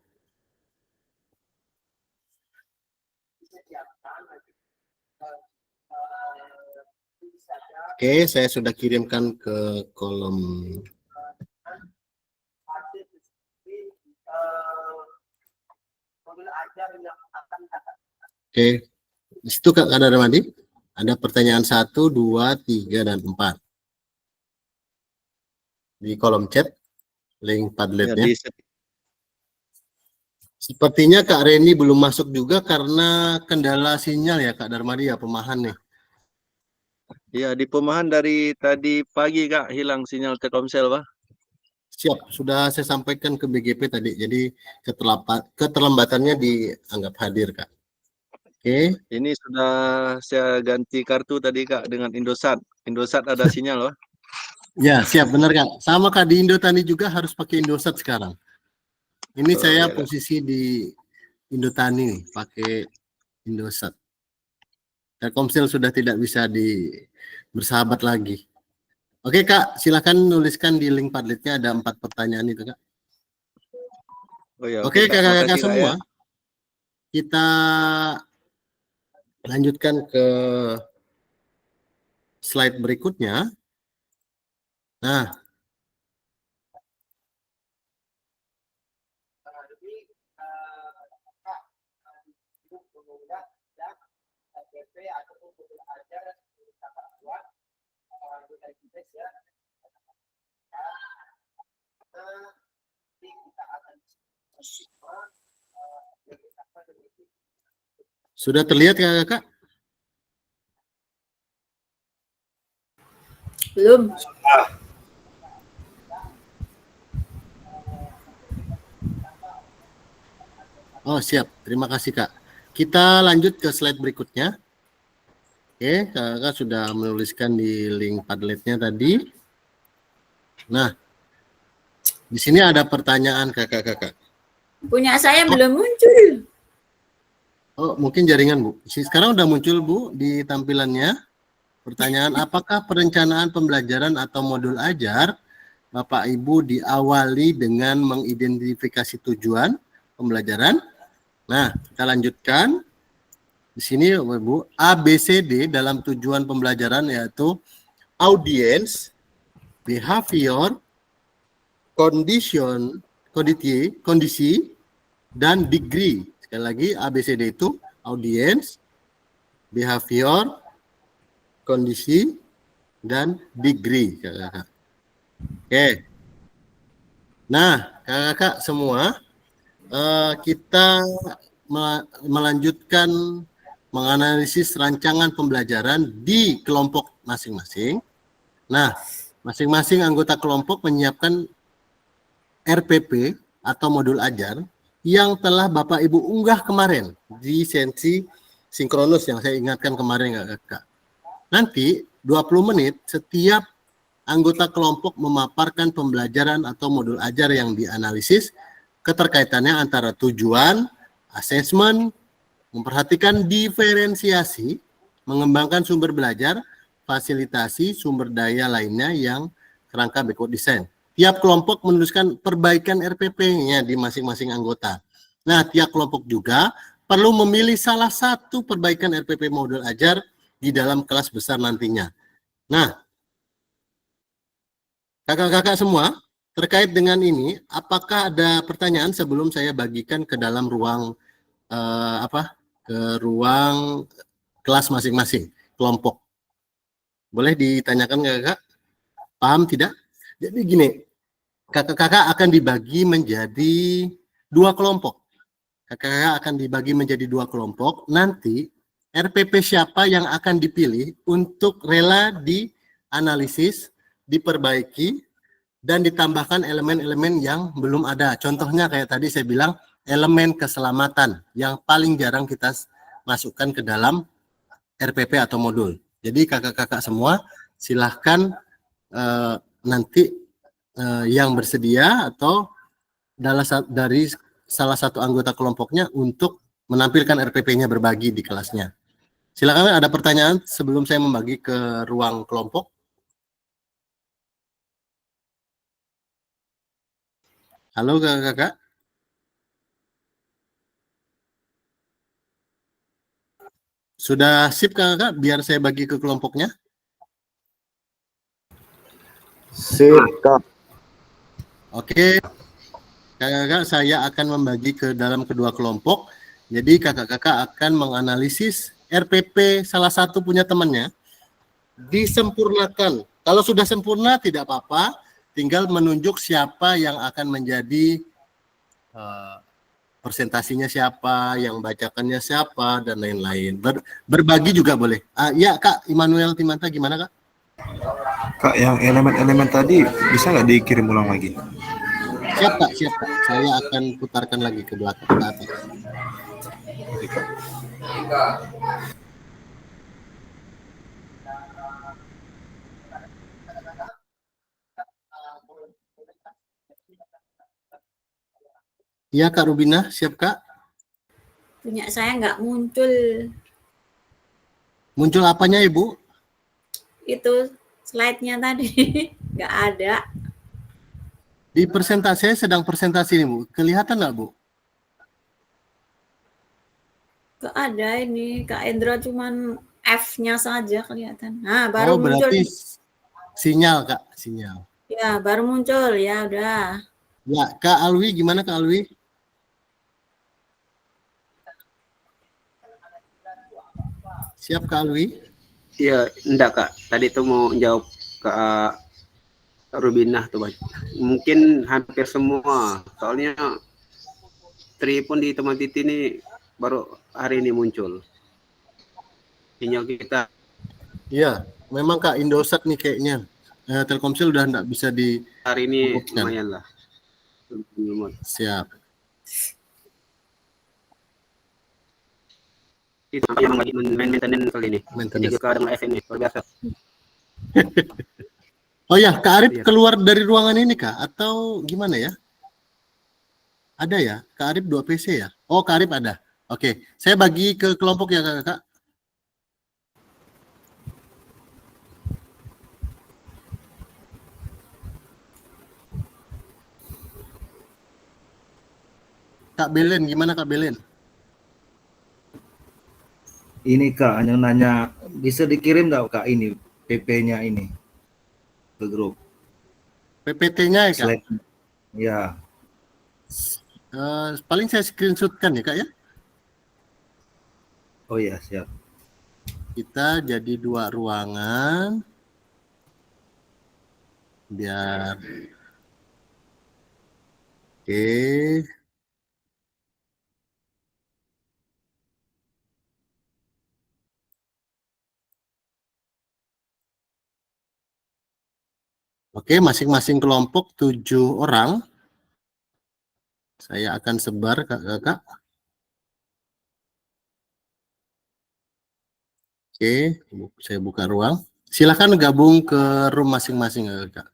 Oke, saya sudah kirimkan ke kolom. Oke, di situ Kak Darmadi ada pertanyaan 1, 2, 3, dan 4. Di kolom chat, link Padletnya. Sepertinya Kak Reni belum masuk juga karena kendala sinyal ya Kak Darmadi ya, Pemahan nih. Iya, di Pemahan dari tadi pagi Kak hilang sinyal Telkomsel Pak. Siap, sudah saya sampaikan ke BGP tadi. Jadi keterlambatannya dianggap hadir Kak. Oke. Ini sudah saya ganti kartu tadi Kak dengan Indosat. Indosat ada sinyal Pak. Ya, siap benar Kak. Sama Kak di Indotani juga harus pakai Indosat sekarang. Ini saya ya, posisi di Indotani nih, pakai Indosat. Telkomsel sudah tidak bisa bersahabat lagi. Oke Kak, silakan nuliskan di link Padletnya, ada 4 pertanyaan itu Kak. Oh, ya, Oke kakak-kakak semua, ya. Kita lanjutkan ke slide berikutnya. Nah, sudah terlihat kakak-kakak? Belum. Oh siap, terima kasih Kak. Kita lanjut ke slide berikutnya. Oke, kakak sudah menuliskan di link Padletnya tadi. Nah, di sini ada pertanyaan kakak-kakak. Punya saya belum muncul. Oh, mungkin jaringan Bu. Sekarang udah muncul Bu di tampilannya. Pertanyaan, apakah perencanaan pembelajaran atau modul ajar Bapak Ibu diawali dengan mengidentifikasi tujuan pembelajaran? Nah, kita lanjutkan. Di sini Bu, ABCD dalam tujuan pembelajaran yaitu audience, behavior, condition, kondisi, dan degree. Sekali lagi ABCD itu audience, behavior, kondisi, dan degree, kakak-kakak. Oke. Nah, kakak-kakak semua, kita melanjutkan menganalisis rancangan pembelajaran di kelompok masing-masing. Nah, masing-masing anggota kelompok menyiapkan RPP atau modul ajar yang telah Bapak Ibu unggah kemarin di sesi sinkronus yang saya ingatkan kemarin, kakak-kakak. Nanti 20 menit setiap anggota kelompok memaparkan pembelajaran atau modul ajar yang dianalisis, keterkaitannya antara tujuan, asesmen, memperhatikan diferensiasi, mengembangkan sumber belajar, fasilitasi sumber daya lainnya yang kerangka backward design. Tiap kelompok menuliskan perbaikan RPP-nya di masing-masing anggota. Nah, tiap kelompok juga perlu memilih salah satu perbaikan RPP modul ajar di dalam kelas besar nantinya. Nah, kakak-kakak semua, terkait dengan ini, apakah ada pertanyaan sebelum saya bagikan ke dalam ruang ke ruang kelas masing-masing kelompok? Boleh ditanyakan kakak? Paham tidak? Jadi gini, kakak-kakak akan dibagi menjadi 2 kelompok. Kakak-kakak akan dibagi menjadi 2 kelompok. Nanti RPP siapa yang akan dipilih untuk rela dianalisis, diperbaiki, dan ditambahkan elemen-elemen yang belum ada. Contohnya kayak tadi saya bilang, elemen keselamatan yang paling jarang kita masukkan ke dalam RPP atau modul. Jadi kakak-kakak semua silahkan nanti yang bersedia atau dari salah satu anggota kelompoknya untuk menampilkan RPP-nya berbagi di kelasnya. Silakan, ada pertanyaan sebelum saya membagi ke ruang kelompok. Halo kakak-kakak. Sudah sip kakak biar saya bagi ke kelompoknya? Sip, Kak. Oke. Kakak-kakak, saya akan membagi ke dalam kedua kelompok. Jadi kakak-kakak akan menganalisis RPP salah satu punya temannya. Disempurnakan. Kalau sudah sempurna tidak apa-apa. Tinggal menunjuk siapa yang akan menjadi presentasinya siapa, yang bacakannya siapa, dan lain-lain. Berbagi juga boleh. Ya Kak, Immanuel Timanta gimana Kak? Kak, yang elemen-elemen tadi bisa nggak dikirim ulang lagi? Siap Kak, siap Kak. Saya akan putarkan lagi ke belakang, ke atas. Iya Kak Rubina, siap Kak? Punya saya nggak muncul Muncul apanya Ibu? itu slide-nya tadi. Nggak ada. Di presentasi saya sedang presentasi nih Bu. Kelihatan nggak Bu? Nggak ada ini. Kak Endra cuman F-nya saja kelihatan. Nah, baru Oh muncul berarti nih. sinyal Kak, sinyal. Ya, baru muncul. Ya, udah. Ya Kak Alwi, gimana Kak Alwi? Siap Kak Alwi? Iya, enggak Kak. Tadi tuh mau jawab ke Rubinah tuh, Bang. Mungkin hampir semua. Soalnya Tri pun di teman Titi ini baru hari ini muncul. Sinyal kita. Iya, memang Kak Indosat nih kayaknya. Telkomsel udah nggak bisa di Hari ini hubungkan. lumayan lah. Siap. Itu yang lagi maintenance kali ini. Jadi Maintenance. ke dengan FM ini, luar biasa. Oh ya, Kak Arif Iya. keluar dari ruangan ini Kak? Atau gimana ya? Ada ya? Kak Arif 2 PC ya? Oh, Kak Arif ada. Oke, saya bagi ke kelompok ya Kak. Kak Belen, gimana Kak Belen? Ini Kak, yang nanya bisa dikirim nggak Kak ini PP-nya ini ke grup? PPT-nya ya Kak. Slide. Ya, Paling saya screenshotkan ya Kak ya. oh ya siap. Kita jadi 2 ruangan. Biar oke. Oke, masing-masing kelompok 7 orang. Saya akan sebar Kakak. Oke, saya buka ruang. Silakan gabung ke room masing-masing Kakak.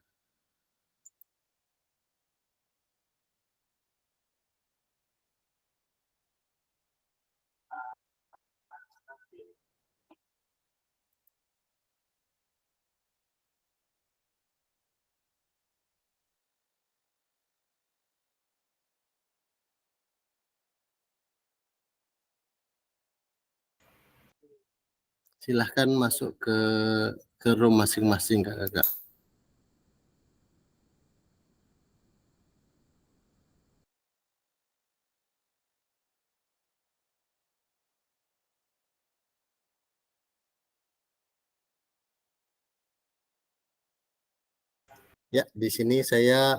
Silahkan masuk ke room masing-masing Kakak. Ya, di sini saya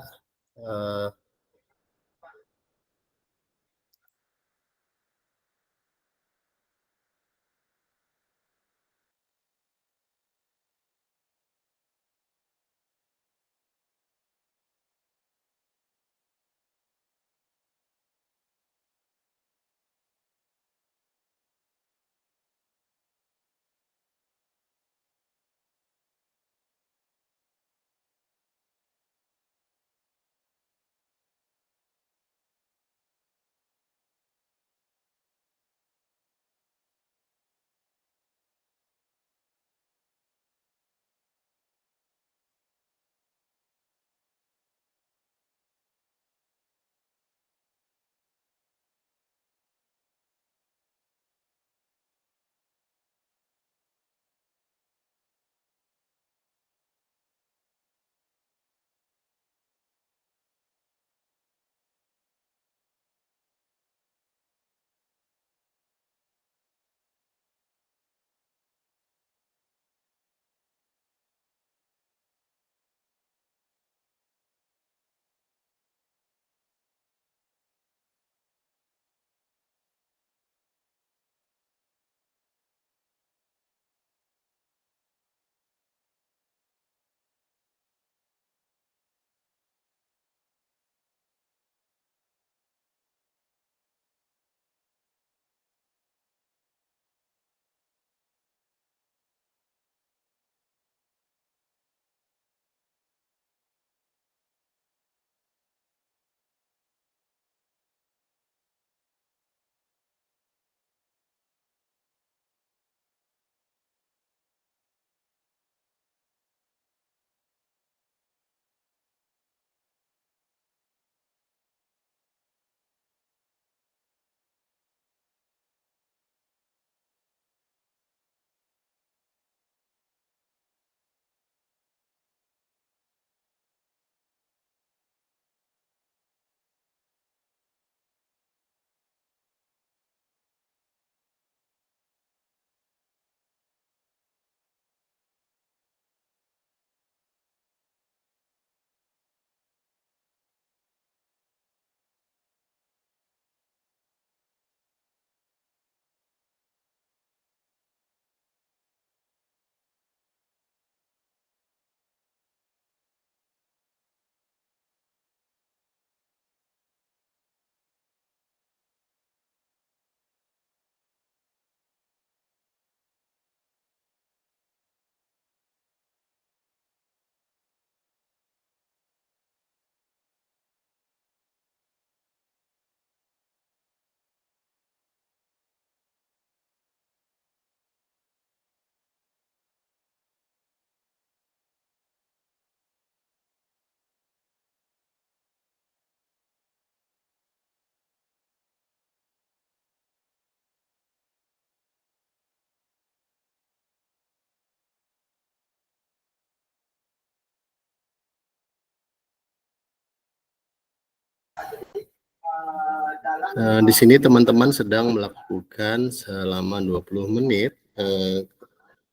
Di sini teman-teman sedang melakukan selama 20 menit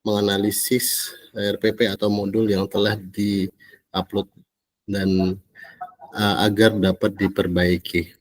menganalisis RPP atau modul yang telah di-upload dan agar dapat diperbaiki.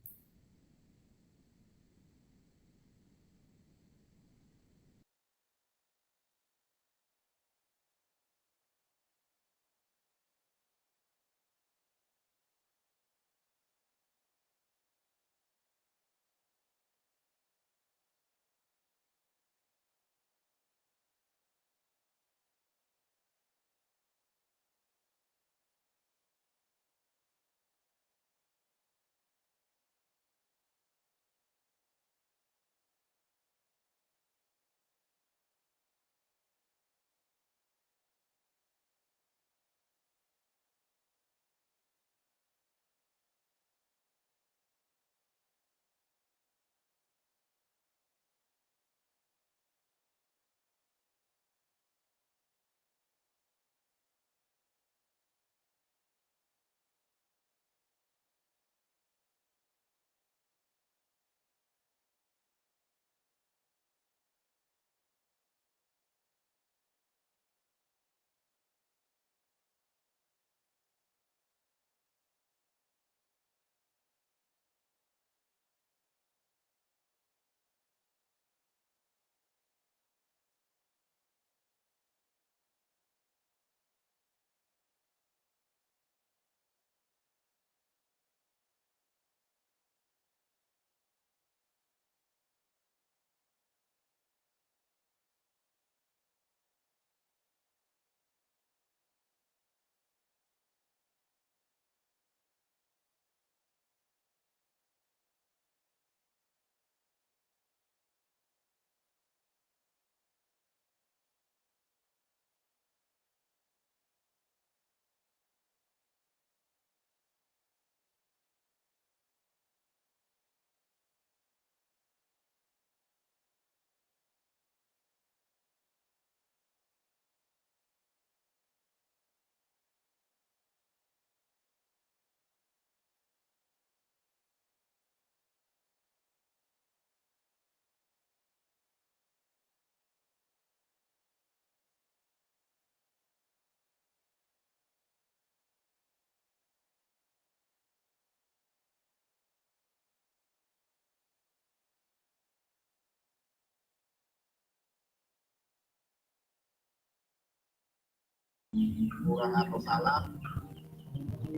Kurang atau salah,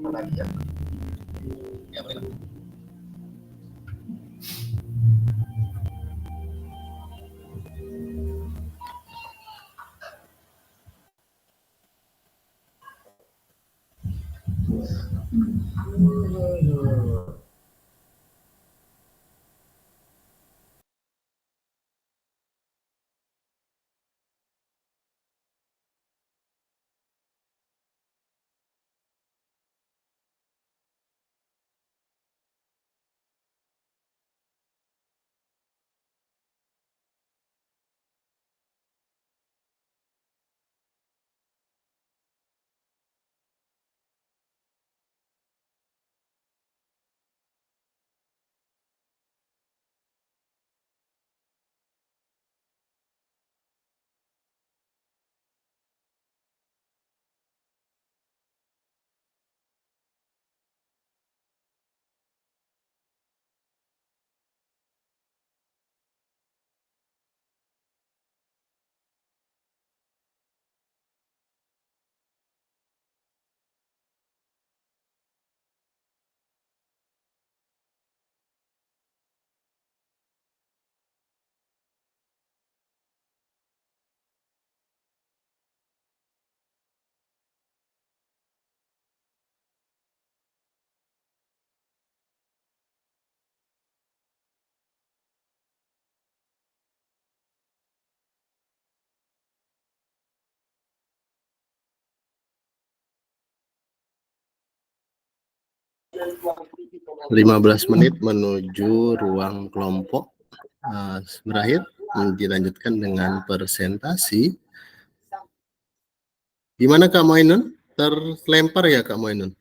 perhatian. Ya, benar. Lima belas menit menuju ruang kelompok berakhir, dilanjutkan dengan presentasi. Gimana Kak Moinun? Terlempar ya Kak Moinun?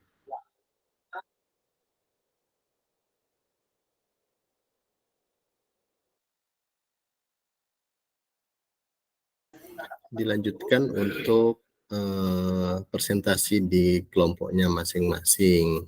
dilanjutkan untuk presentasi di kelompoknya masing-masing.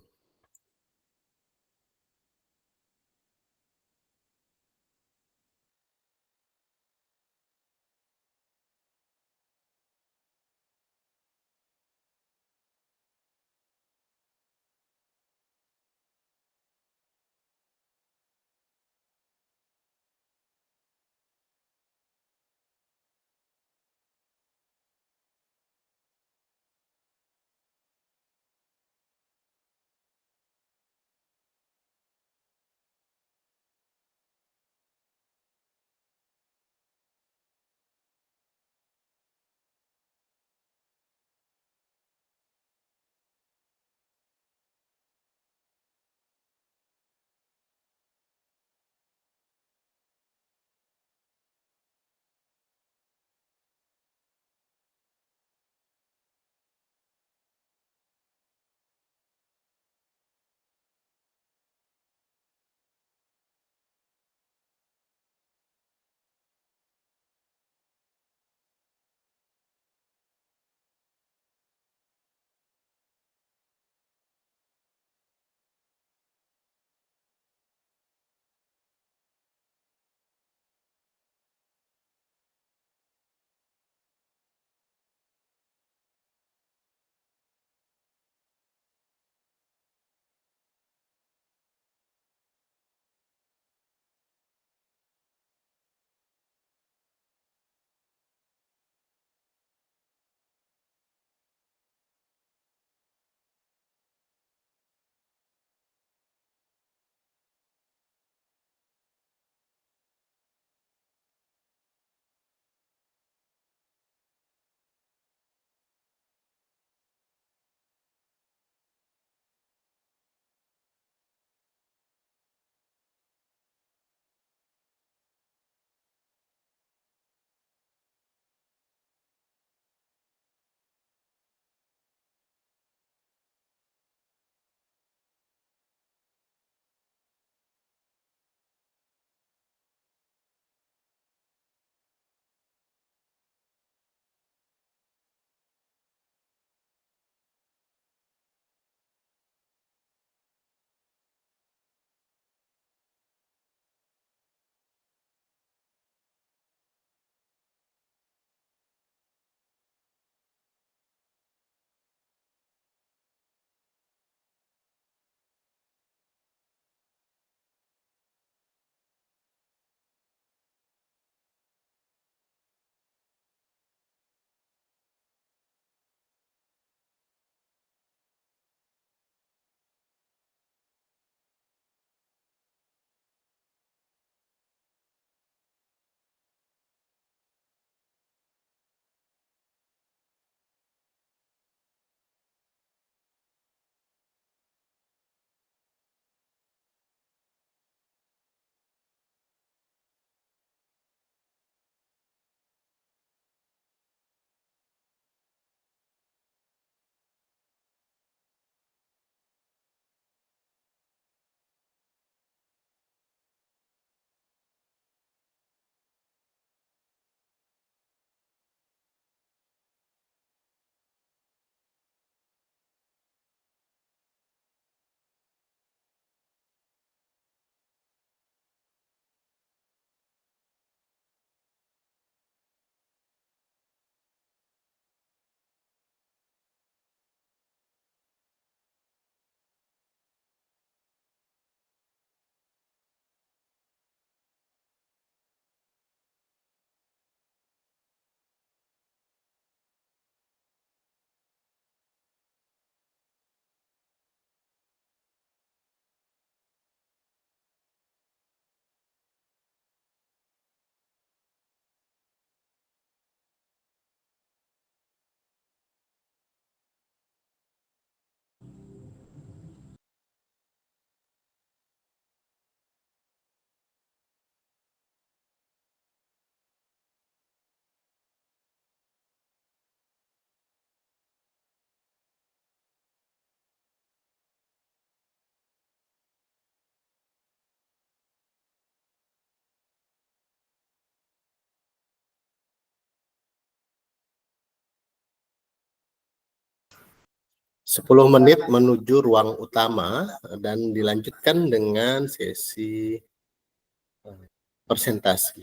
10 menit menuju ruang utama dan dilanjutkan dengan sesi presentasi.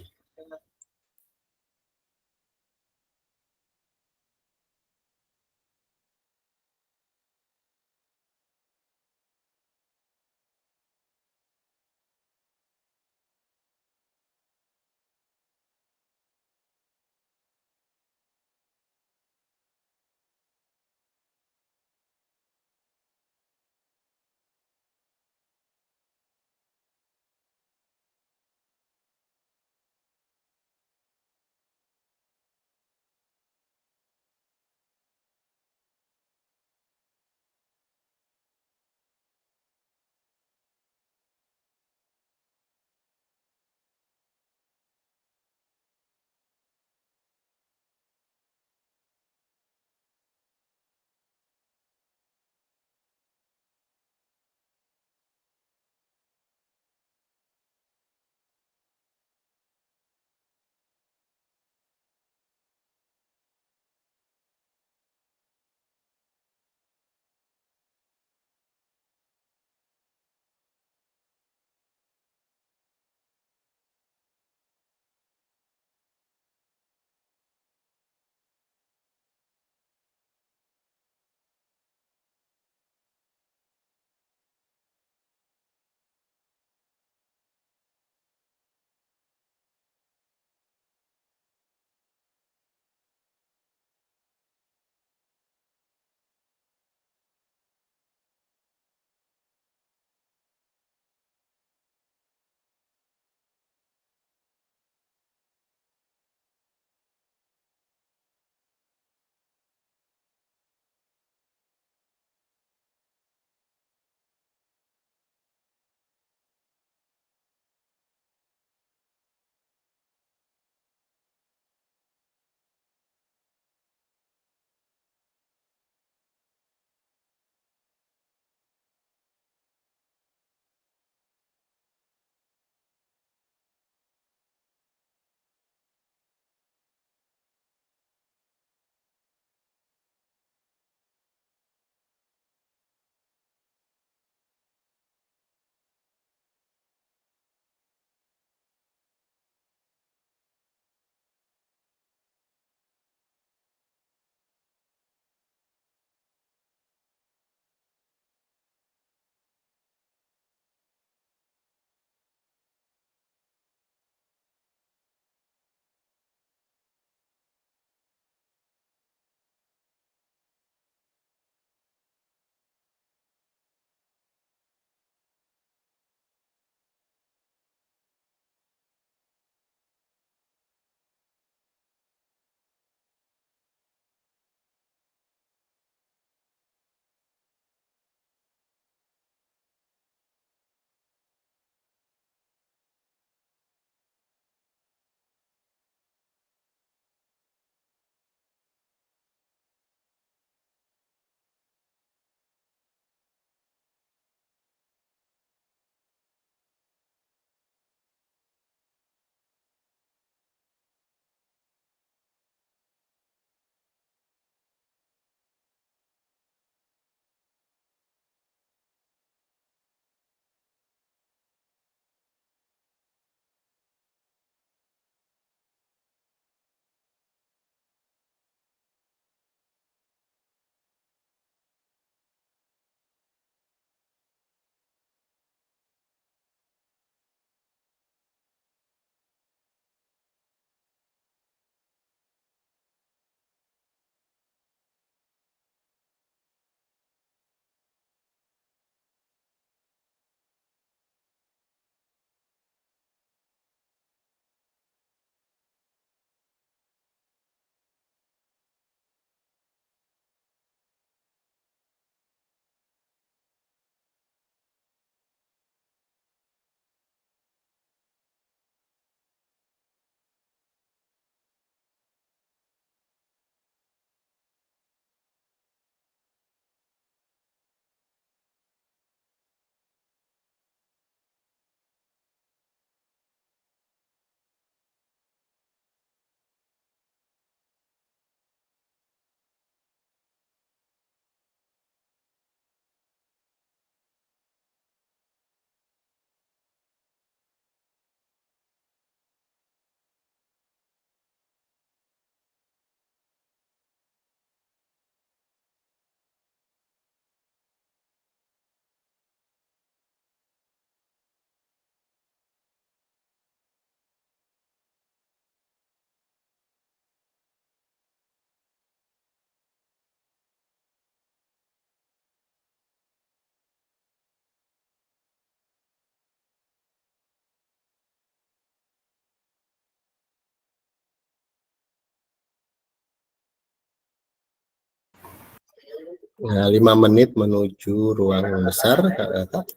Nah, 5 menit menuju ruang besar, kakak.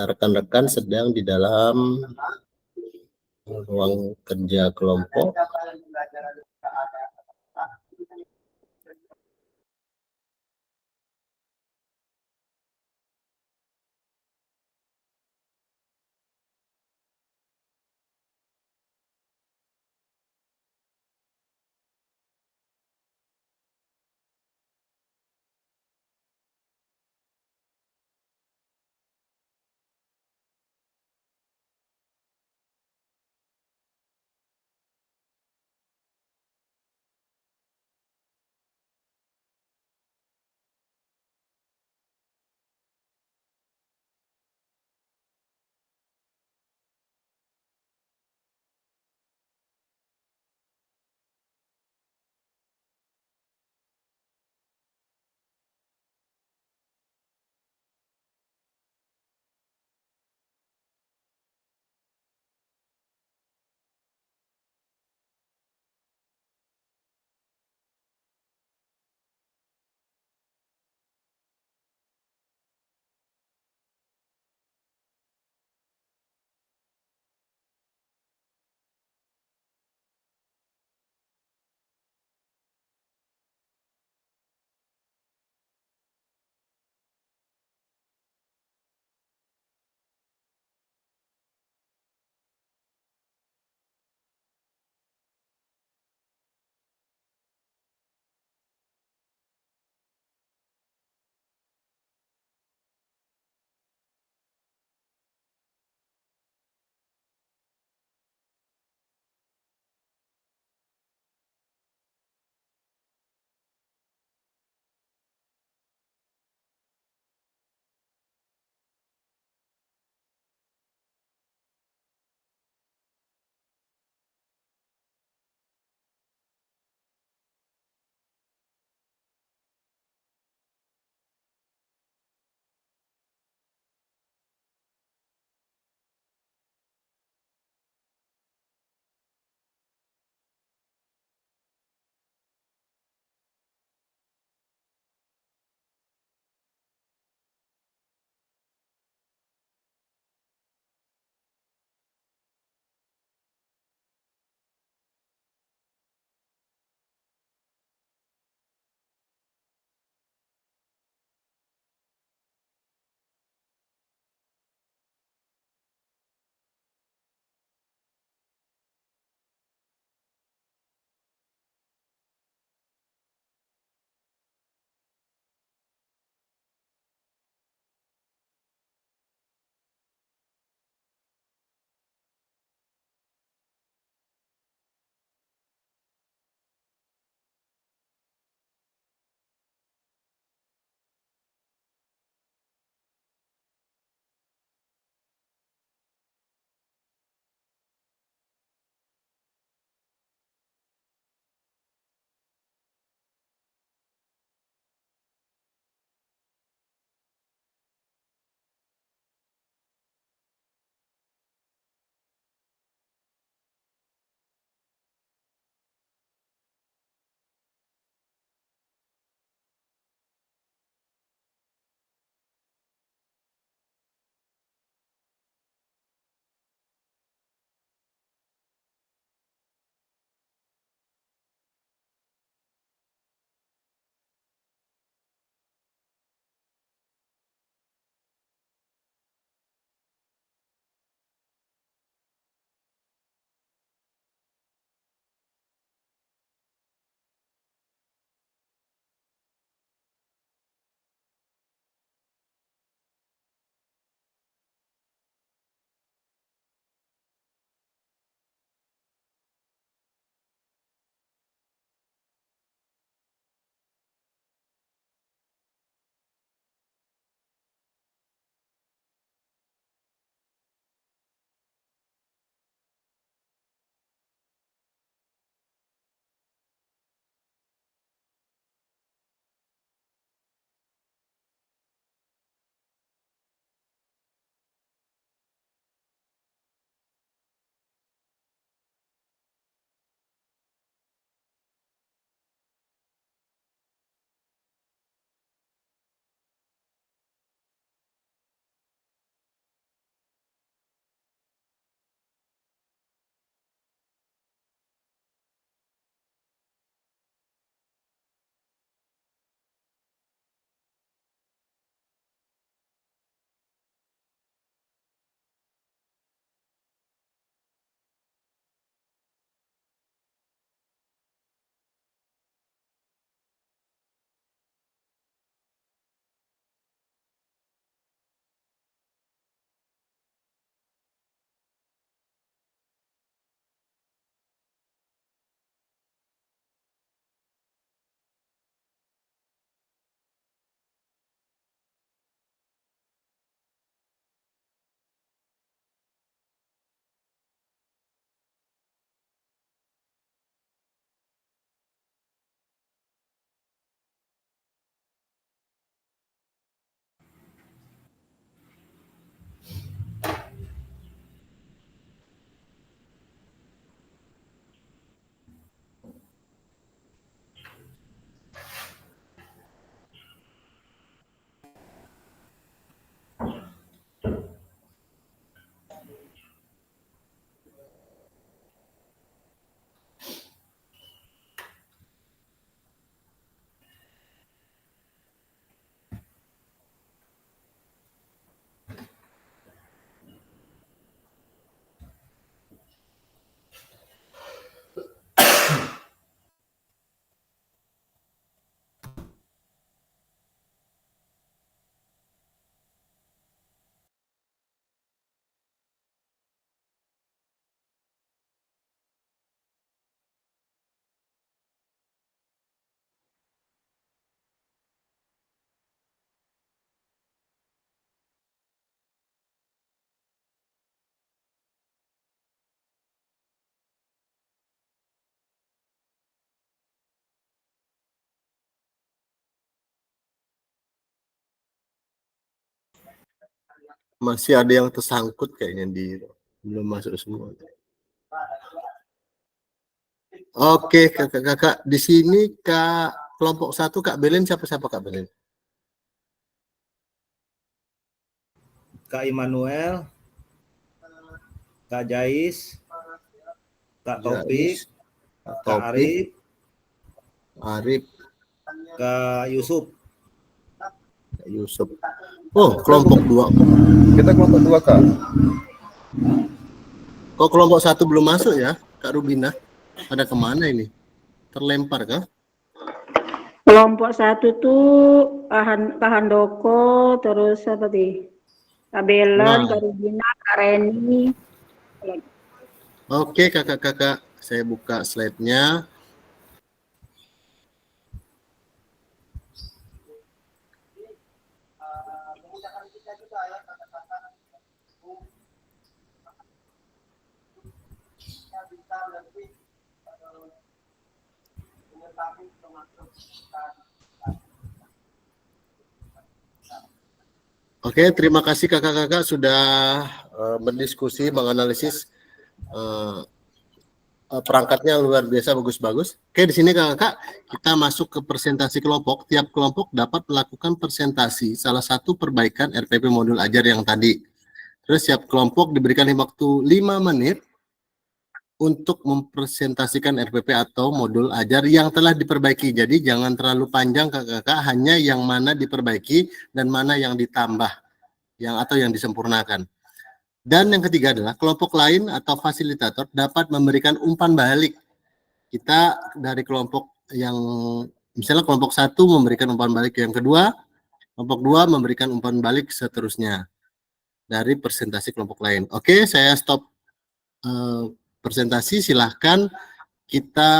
Rekan-rekan sedang di dalam ruang kerja kelompok. Masih ada yang tersangkut kayaknya belum masuk semua. Oke, kakak-kakak di sini Kak kelompok 1 Kak Belen, siapa Kak Belen? Kak Immanuel, Kak Jais, Kak Taufik, Kak Taufik, Arif, Arif, Kak Yusuf. Yusuf. Oh, kelompok 2. Kita kelompok 2, Kak. Kok kelompok 1 belum masuk ya, Kak Rubina? Pada kemana ini? Terlempar kah? Kelompok 1 tuh Kak Handoko, terus apa sih? Kak Belen, Wah. Kak Rubina, Kak Reni. Oke, kakak-kakak, saya buka slide-nya. Oke, terima kasih kakak-kakak sudah berdiskusi, menganalisis perangkatnya luar biasa bagus-bagus. Oke, di sini kakak-kakak kita masuk ke presentasi kelompok. Tiap kelompok dapat melakukan presentasi salah satu perbaikan RPP modul ajar yang tadi. Terus tiap kelompok diberikan waktu 5 menit untuk mempresentasikan RPP atau modul ajar yang telah diperbaiki. Jadi jangan terlalu panjang kakak-kakak, hanya yang mana diperbaiki dan mana yang ditambah, atau yang disempurnakan. Dan yang ketiga adalah kelompok lain atau fasilitator dapat memberikan umpan balik. Kita dari kelompok yang, misalnya kelompok 1 memberikan umpan balik yang kedua, kelompok 2 memberikan umpan balik seterusnya dari presentasi kelompok lain. Oke, saya stop presentasi, silahkan kita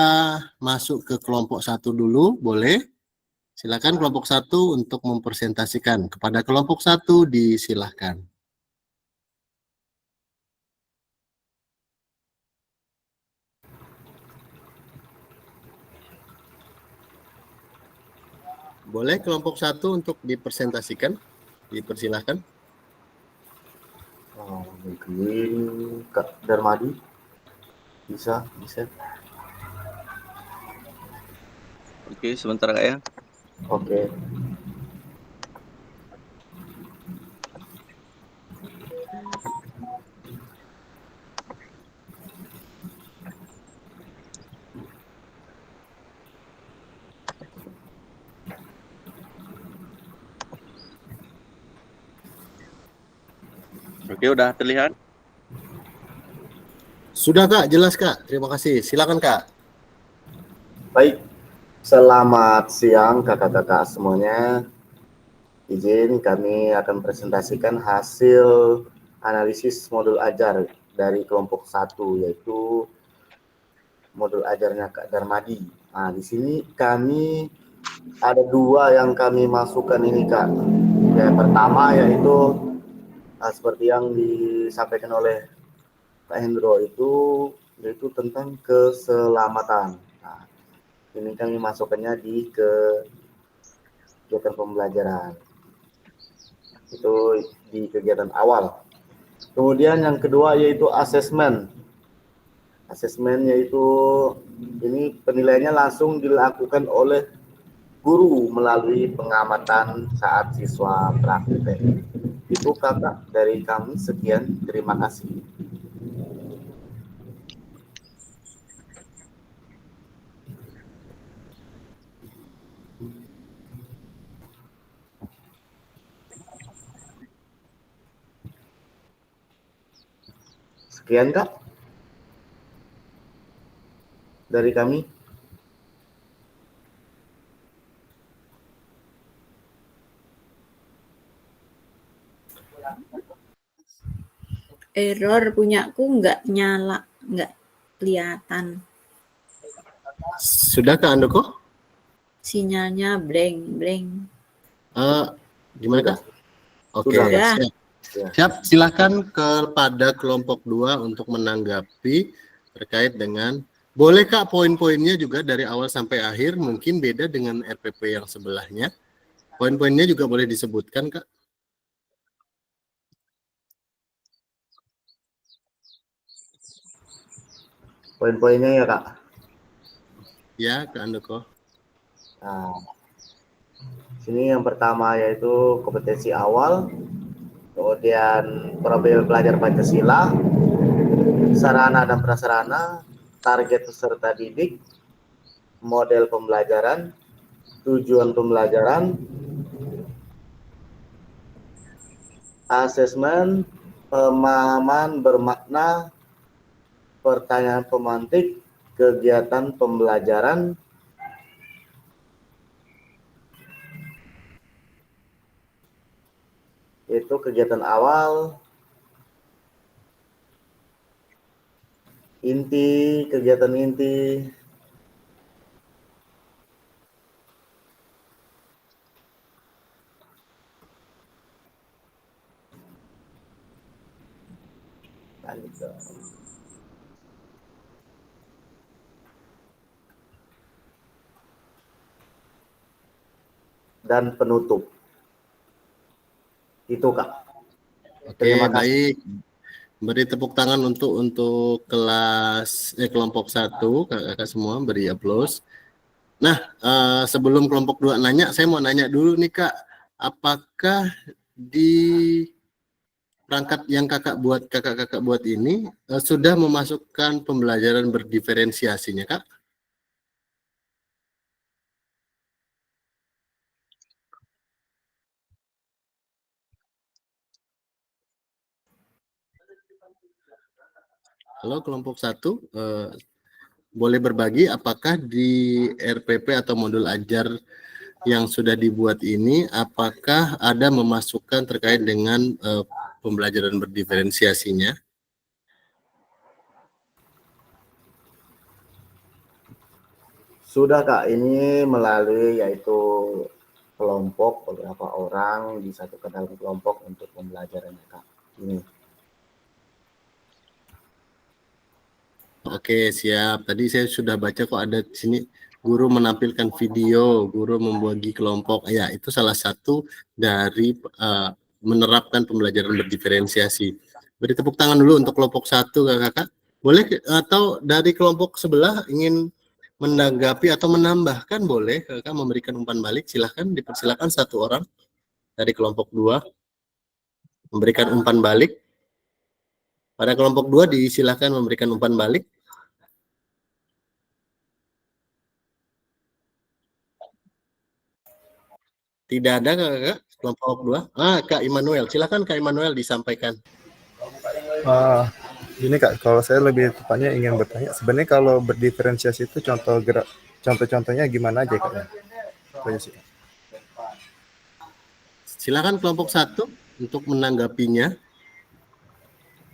masuk ke kelompok 1 dulu, boleh? Silakan kelompok 1 untuk mempresentasikan. Kepada kelompok 1 disilahkan. Boleh kelompok 1 untuk dipresentasikan? Dipersilahkan. Mungkin Kak Darmadi bisa. Oke, sebentar Kak ya. Oke. Oke, udah terlihat? Sudah Kak, jelas Kak. Terima kasih. Silakan Kak. Baik. Selamat siang kakak-kakak semuanya. Izin kami akan presentasikan hasil analisis modul ajar dari kelompok 1, yaitu modul ajarnya Kak Darmadi. Nah, di sini kami ada 2 yang kami masukkan ini Kak. Yang pertama yaitu seperti yang disampaikan oleh Pak Hendro yaitu tentang keselamatan. Nah, ini kami masukkannya di kegiatan pembelajaran. Itu di kegiatan awal. Kemudian yang kedua yaitu asesmen. Asesmen yaitu ini penilaiannya langsung dilakukan oleh guru melalui pengamatan saat siswa praktek. Itu kakak dari kami, sekian, terima kasih. Sekian kak dari kami. Error punyaku nggak nyala, nggak kelihatan. Sudah Kak Andoko? Sinyalnya blank. Gimana Kak? Oke, Sudah. siap. Silakan kepada kelompok 2 untuk menanggapi terkait dengan, boleh Kak poin-poinnya juga dari awal sampai akhir, mungkin beda dengan RPP yang sebelahnya. Poin-poinnya juga boleh disebutkan Kak. Poin-poinnya ya Kak. Ya, Kak Andoko. Nah, sini yang pertama yaitu kompetensi awal, kemudian profil pelajar Pancasila, sarana dan prasarana, target peserta didik, model pembelajaran, tujuan pembelajaran, asesmen, pemahaman bermakna, pertanyaan pemantik, kegiatan pembelajaran, itu kegiatan awal, inti, kegiatan inti, dan penutup. Itu Kak. Oke, Terima kasih. baik. Beri tepuk tangan untuk kelompok 1, kakak semua beri aplaus. Nah, sebelum kelompok 2 nanya, saya mau nanya dulu nih Kak, apakah di perangkat yang kakak buat ini sudah memasukkan pembelajaran berdiferensiasinya Kak? Halo kelompok 1, boleh berbagi apakah di RPP atau modul ajar yang sudah dibuat ini, apakah ada memasukkan terkait dengan pembelajaran berdiferensiasinya? Sudah Kak, ini melalui yaitu kelompok, beberapa orang disatukan dalam kelompok untuk pembelajarannya Kak. Ini. Oke, siap. Tadi saya sudah baca kok ada di sini guru menampilkan video, guru membagi kelompok. Ya, itu salah satu dari menerapkan pembelajaran berdiferensiasi. Beri tepuk tangan dulu untuk kelompok 1, Kakak. Boleh atau dari kelompok sebelah ingin menanggapi atau menambahkan boleh, Kakak memberikan umpan balik. Silahkan, dipersilakan satu orang dari kelompok 2 memberikan umpan balik. Pada kelompok 2 disilahkan memberikan umpan balik. Tidak ada Kakak, kelompok 2. Kak Immanuel, silakan Kak Immanuel disampaikan. Ini Kak, kalau saya lebih tepatnya ingin bertanya, sebenarnya kalau berdiferensiasi itu contoh-contohnya gimana aja Kak? Silakan kelompok 1 untuk menanggapinya.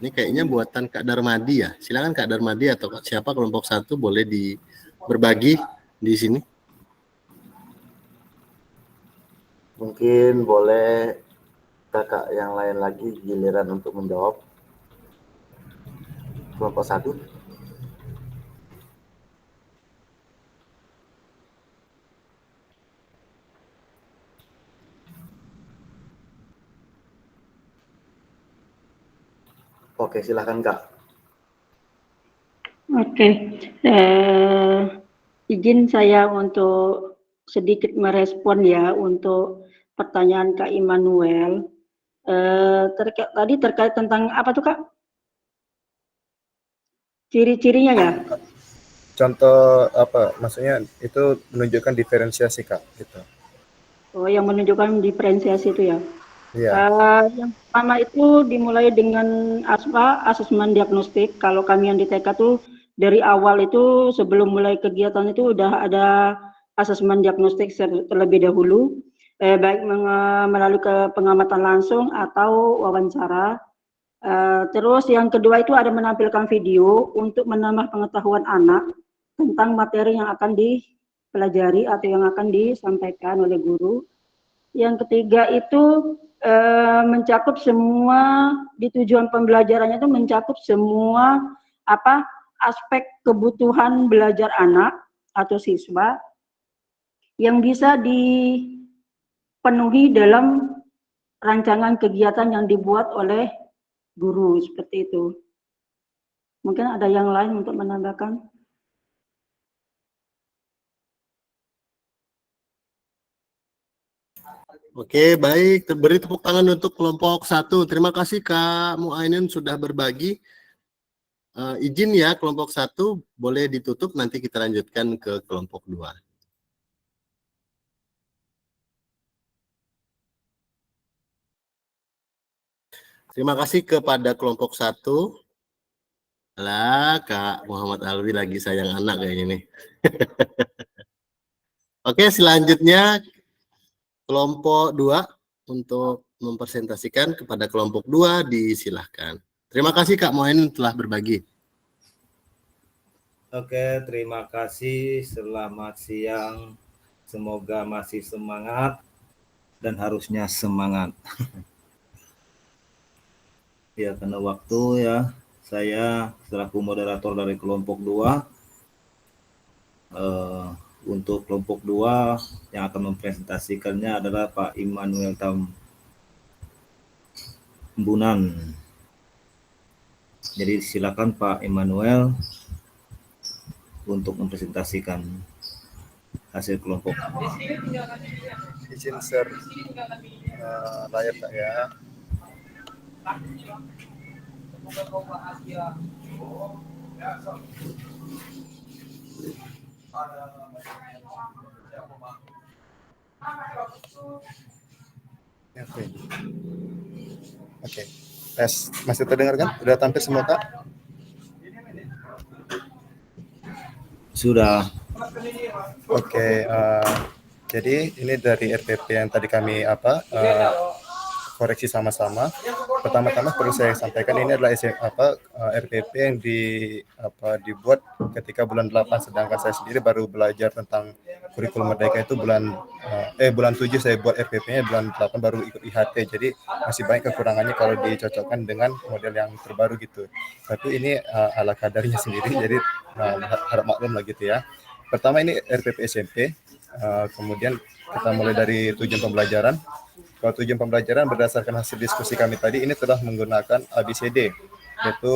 Ini kayaknya buatan Kak Darmadi ya. Silakan Kak Darmadi atau siapa kelompok 1 boleh berbagi di sini. Mungkin boleh kakak yang lain lagi giliran untuk menjawab. Kelompok 1. Oke, silakan Kak. Oke, izin saya untuk sedikit merespon ya untuk pertanyaan Kak Immanuel. Tadi terkait tentang apa tuh Kak? Ciri-cirinya ya? Contoh apa? Maksudnya itu menunjukkan diferensiasi Kak, gitu. Oh, yang menunjukkan diferensiasi itu ya? Iya. Yang pertama itu dimulai dengan asesmen diagnostik. Kalau kami yang di TK tuh dari awal itu sebelum mulai kegiatan itu udah ada asesmen diagnostik terlebih dahulu, baik melalui pengamatan langsung atau wawancara. Terus yang kedua itu ada menampilkan video untuk menambah pengetahuan anak tentang materi yang akan dipelajari atau yang akan disampaikan oleh guru. Yang ketiga itu mencakup semua di tujuan pembelajarannya itu mencakup semua aspek kebutuhan belajar anak atau siswa yang bisa dipenuhi dalam rancangan kegiatan yang dibuat oleh guru, seperti itu. Mungkin ada yang lain untuk menambahkan. Oke, baik. Beri tepuk tangan untuk kelompok 1. Terima kasih Kak Muainin sudah berbagi. Izin ya, kelompok 1 boleh ditutup, nanti kita lanjutkan ke kelompok 2. Terima kasih kepada kelompok 1. Lah, Kak Muhammad Alwi lagi sayang anak kayak gini. Oke, selanjutnya kelompok 2 untuk mempresentasikan kepada kelompok 2 disilahkan. Terima kasih Kak Muainin telah berbagi. Oke, terima kasih. Selamat siang. Semoga masih semangat dan harusnya semangat. Ya, karena waktu ya, saya selaku moderator dari kelompok 2. Untuk kelompok 2 yang akan mempresentasikannya adalah Pak Immanuel Tambunan. Jadi silakan Pak Immanuel untuk mempresentasikan hasil kelompok. Izin share layar Kak ya. Oke. Tes, masih terdengar kan? Udah tampil semua Kak? Sudah. Oke, jadi ini dari RPP yang tadi kami koreksi sama-sama. Pertama-tama perlu saya sampaikan ini adalah RPP yang dibuat ketika bulan 8, sedangkan saya sendiri baru belajar tentang kurikulum Merdeka itu bulan 7 saya buat RPP-nya, bulan 8 baru ikut IHT. Jadi masih banyak kekurangannya kalau dicocokkan dengan model yang terbaru gitu. Tapi ini ala kadarnya sendiri, jadi harap maklum lah gitu ya. Pertama ini RPP SMP, kemudian kita mulai dari tujuan pembelajaran. Kalau tujuan pembelajaran berdasarkan hasil diskusi kami tadi, ini telah menggunakan ABCD, yaitu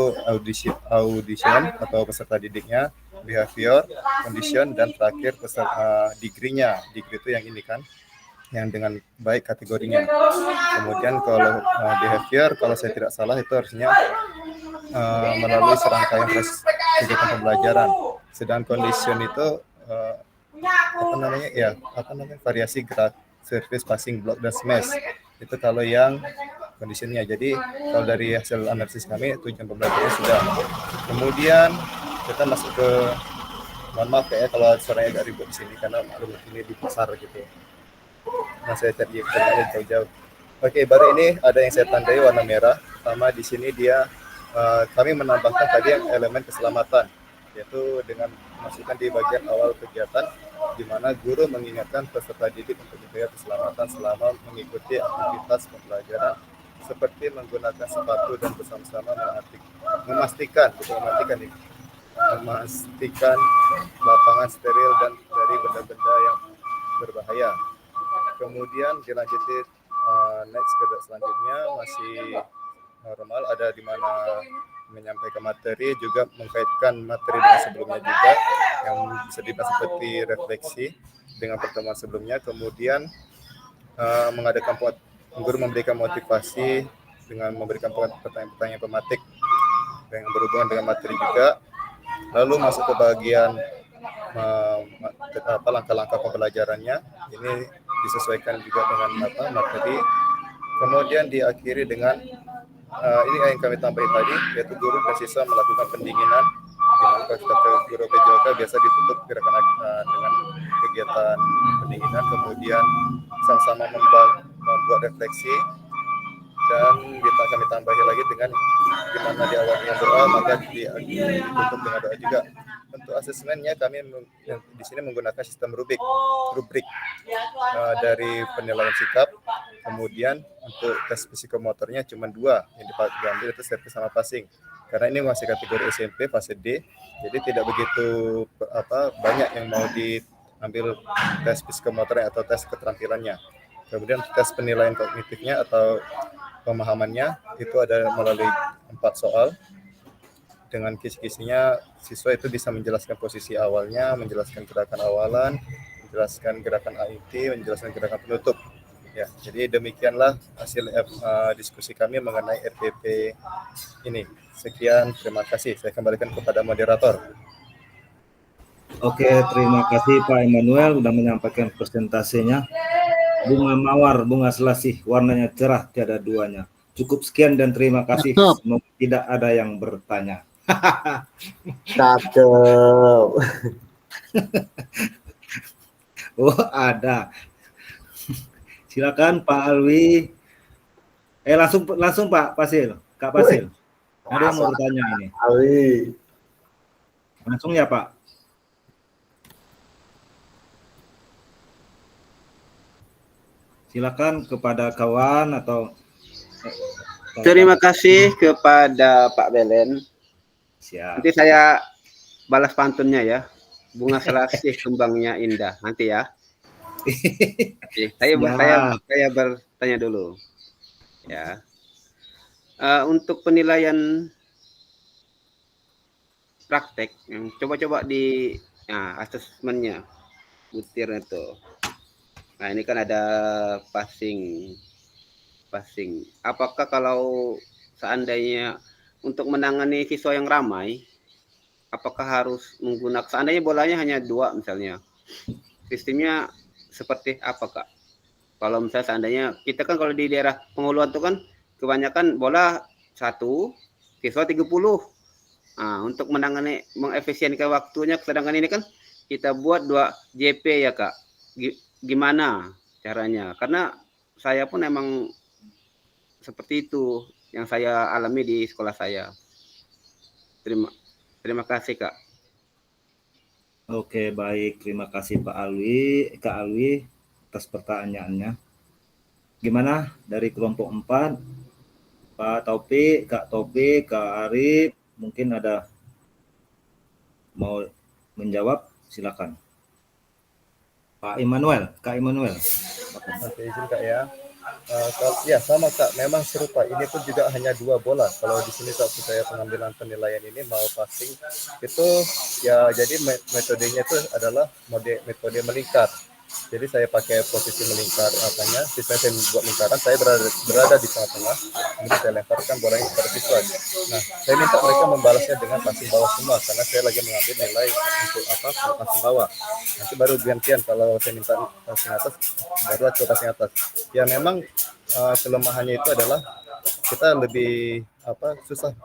audition atau peserta didiknya, behavior, condition, dan terakhir peserta degree-nya. Degree itu yang ini kan, yang dengan baik kategorinya. Kemudian kalau behavior, kalau saya tidak salah itu harusnya melalui serangkaian proses kegiatan pembelajaran. Sedang condition itu variasi gerak, service, passing, block, dan smash. Itu kalau yang kondisinya. Jadi kalau dari hasil analisis kami tujuan pembelajarannya sudah. Kemudian kita masuk ke, mohon maaf ya kalau suaranya agak ribut di sini karena maklum ini di pasar gitu. Nah saya cari jauh-jauh. Oke, baru ini ada yang saya tandai warna merah. Pertama di sini dia kami menambahkan tadi yang elemen keselamatan, yaitu dengan memasukkan di bagian awal kegiatan di mana guru mengingatkan peserta didik untuk menjaga keselamatan selama mengikuti aktivitas pembelajaran seperti menggunakan sepatu dan bersama-sama memastikan lapangan steril dan dari benda-benda yang berbahaya. Kemudian dilanjuti next ke selanjutnya masih normal, ada di mana menyampaikan materi, juga mengkaitkan materi dengan sebelumnya juga yang bisa dibilang seperti refleksi dengan pertemuan sebelumnya. Kemudian mengadakan guru memberikan motivasi dengan memberikan pertanyaan-pertanyaan pematik yang berhubungan dengan materi juga. Lalu masuk ke bagian langkah-langkah pembelajarannya, ini disesuaikan juga dengan materi. Kemudian diakhiri dengan ini yang kami tambahin tadi, yaitu guru dan siswa melakukan pendinginan. Di mana kita ke guru PJOK biasa ditutup gerakan dengan kegiatan pendinginan, kemudian sama-sama membuat refleksi, dan kita kami tambahin lagi dengan gimana di awalnya doa, maka ditutup dengan doa juga. Untuk asesmennya kami di sini menggunakan sistem rubrik dari penilaian sikap. Kemudian untuk tes psikomotornya cuma 2 yang diambil, itu service sama passing. Karena ini masih kategori SMP fase D, jadi tidak begitu banyak yang mau diambil tes psikomotornya atau tes keterampilannya. Kemudian tes penilaian kognitifnya atau pemahamannya itu ada melalui 4 soal. dengan kisi-kisinya siswa itu bisa menjelaskan posisi awalnya, menjelaskan gerakan awalan, menjelaskan gerakan AIT, menjelaskan gerakan penutup. Ya, jadi demikianlah hasil diskusi kami mengenai RPP ini. Sekian, terima kasih. Saya kembalikan kepada moderator. Oke, terima kasih Pak Immanuel sudah menyampaikan presentasinya. Bunga mawar, bunga selasih, warnanya cerah, tiada duanya. Cukup sekian dan terima kasih. Cakep. Semoga tidak ada yang bertanya. Cakep. Oh, ada. Silakan Pak Alwi. Langsung Pak Pasil, Kak Pasil. Ada yang mau bertanya ini. Ali. Langsung ya Pak. Silakan kepada kawan atau Terima kasih kepada Pak Belen. siap. Nanti saya balas pantunnya ya. Bunga selasih kembangnya indah. Nanti ya. Oke, saya bertanya dulu. Ya. Untuk penilaian praktek, coba-coba di asesmennya butir itu. Nah, ini kan ada passing. Apakah kalau seandainya untuk menangani siswa yang ramai, apakah harus menggunakan, seandainya bolanya hanya 2 misalnya, sistemnya seperti apa Kak? Kalau misalnya seandainya kita kan kalau di daerah Penguluan itu kan kebanyakan bola 1, siswa 30. Nah, untuk menangani mengefisienkan waktunya, sedangkan ini kan kita buat 2 JP ya Kak. Gimana caranya? Karena saya pun emang seperti itu yang saya alami di sekolah saya. Terima kasih Kak. Oke, baik. Terima kasih Pak Alwi, Kak Alwi atas pertanyaannya. Gimana dari kelompok 4? Pak Taufik, Kak Arif, mungkin ada mau menjawab? Silakan. Pak Immanuel, Kak Immanuel. Oke, izin Kak ya. Ya sama Kak, memang serupa. Ini pun juga hanya 2 bola. Kalau di sini waktu saya pengambilan penilaian ini mau passing itu ya, jadi metodenya itu adalah metode melingkar. Jadi saya pakai posisi melingkar siswa saya buat lingkaran, saya berada di tengah-tengah, kemudian saya lemparkan bolanya kepada siswa. Nah, saya minta mereka membalasnya dengan passing bawah semua, karena saya lagi mengambil nilai untuk passing bawah. Nanti baru gantian kalau saya minta passing atas, baru ke passing atas. Ya memang kelemahannya itu adalah kita lebih susah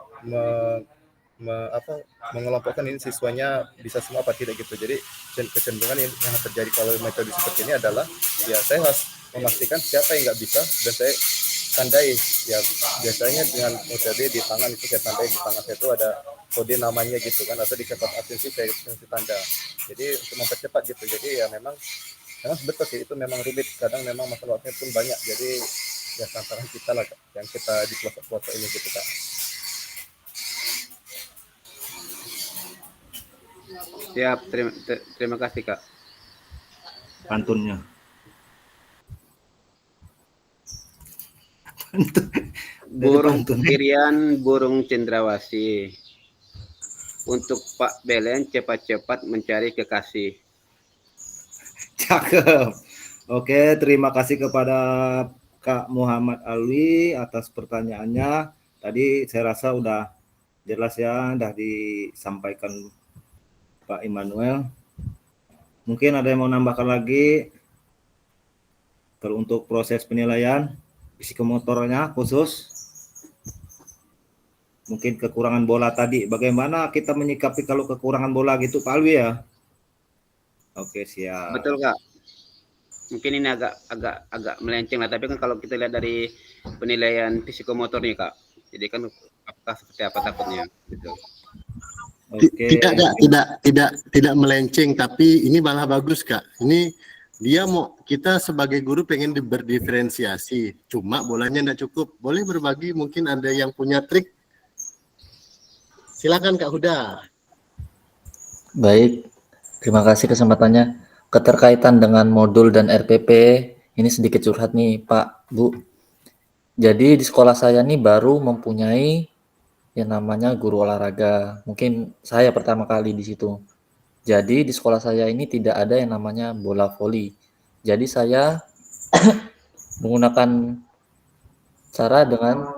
mengelompokkan ini siswanya bisa semua apa tidak gitu. Jadi kecenderungan yang terjadi kalau metode seperti ini adalah ya saya harus memastikan siapa yang nggak bisa dan saya tandai. Ya biasanya dengan metode di tangan itu saya tandai, di tangan saya itu ada kode namanya gitu kan, atau di kertas absensi saya kasih tanda. Jadi untuk mempercepat gitu. Jadi ya memang betul sih, itu memang rumit, kadang memang masalah waktunya pun banyak. Jadi ya tantangan kita lah yang kita di pelosok-pelosok ini gitu Kak. Siap, terima kasih Kak. Pantunnya. Burung Irian, burung cendrawasih. Untuk Pak Belen, cepat-cepat mencari kekasih. Cakep. Oke, terima kasih kepada Kak Muhammad Alwi atas pertanyaannya. Tadi saya rasa udah jelas ya, udah disampaikan Pak Immanuel. Mungkin ada yang mau nambahkan lagi untuk proses penilaian psikomotornya khusus, mungkin kekurangan bola tadi, bagaimana kita menyikapi kalau kekurangan bola gitu Pak Alwi ya? Oke, siap. Betul Kak. Mungkin ini agak melenceng lah, tapi kan kalau kita lihat dari penilaian psikomotor nih Kak, jadi kan apakah seperti apa takutnya gitu. Oke. Tidak melenceng, tapi ini malah bagus Kak. Ini dia kita sebagai guru pengen berdiferensiasi, cuma bolanya tidak cukup. Boleh berbagi, mungkin ada yang punya trik. Silakan Kak Huda. Baik, terima kasih kesempatannya. Keterkaitan dengan modul dan RPP, ini sedikit curhat nih Pak, Bu. Jadi di sekolah saya nih baru mempunyai yang namanya guru olahraga. Mungkin saya pertama kali di situ. Jadi di sekolah saya ini tidak ada yang namanya bola voli. Jadi saya menggunakan cara dengan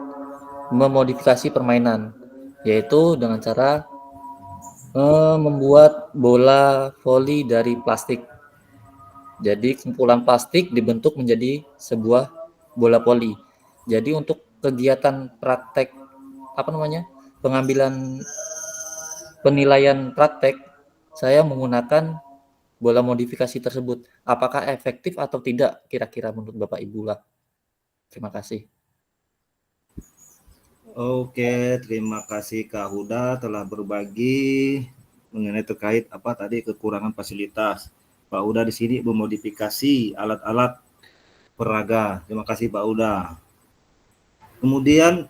memodifikasi permainan, yaitu dengan cara membuat bola voli dari plastik. Jadi kumpulan plastik dibentuk menjadi sebuah bola voli. Jadi untuk kegiatan praktek pengambilan penilaian praktek, saya menggunakan bola modifikasi tersebut. Apakah efektif atau tidak kira-kira menurut Bapak Ibu lah. Terima kasih. Oke, terima kasih Kak Huda telah berbagi mengenai terkait kekurangan fasilitas. Pak Huda di sini memodifikasi alat-alat peraga. Terima kasih Pak Huda. Kemudian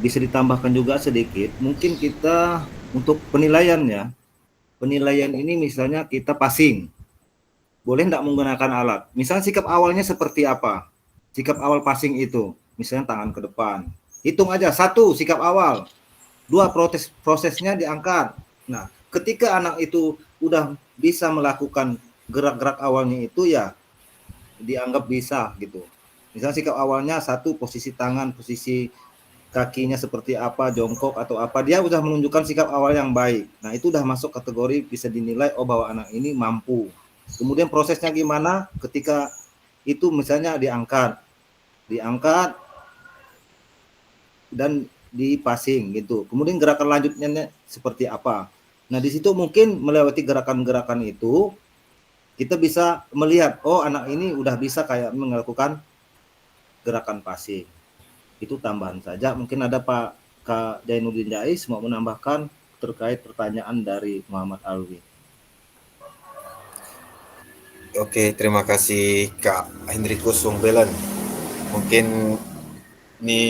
bisa ditambahkan juga sedikit, mungkin kita untuk penilaian ya. Penilaian ini misalnya kita passing. Boleh enggak menggunakan alat? Misalnya sikap awalnya seperti apa? Sikap awal passing itu, misalnya tangan ke depan. Hitung aja, 1 sikap awal, 2 prosesnya diangkat. Nah, ketika anak itu udah bisa melakukan gerak-gerak awalnya itu ya dianggap bisa gitu. Misalnya sikap awalnya 1 posisi tangan, posisi kakinya seperti apa, jongkok atau apa, dia udah menunjukkan sikap awal yang baik. Nah, itu udah masuk kategori bisa dinilai bahwa anak ini mampu. Kemudian prosesnya gimana ketika itu misalnya diangkat dan dipassing gitu. Kemudian gerakan lanjutnya seperti apa. Nah, di situ mungkin melewati gerakan-gerakan itu kita bisa melihat, oh anak ini udah bisa kayak melakukan gerakan passing. Itu tambahan saja. Mungkin ada Kak Jainuddin Jais mau menambahkan terkait pertanyaan dari Muhammad Alwi. Oke, terima kasih Kak Hendrikus Sungbelen. Mungkin ini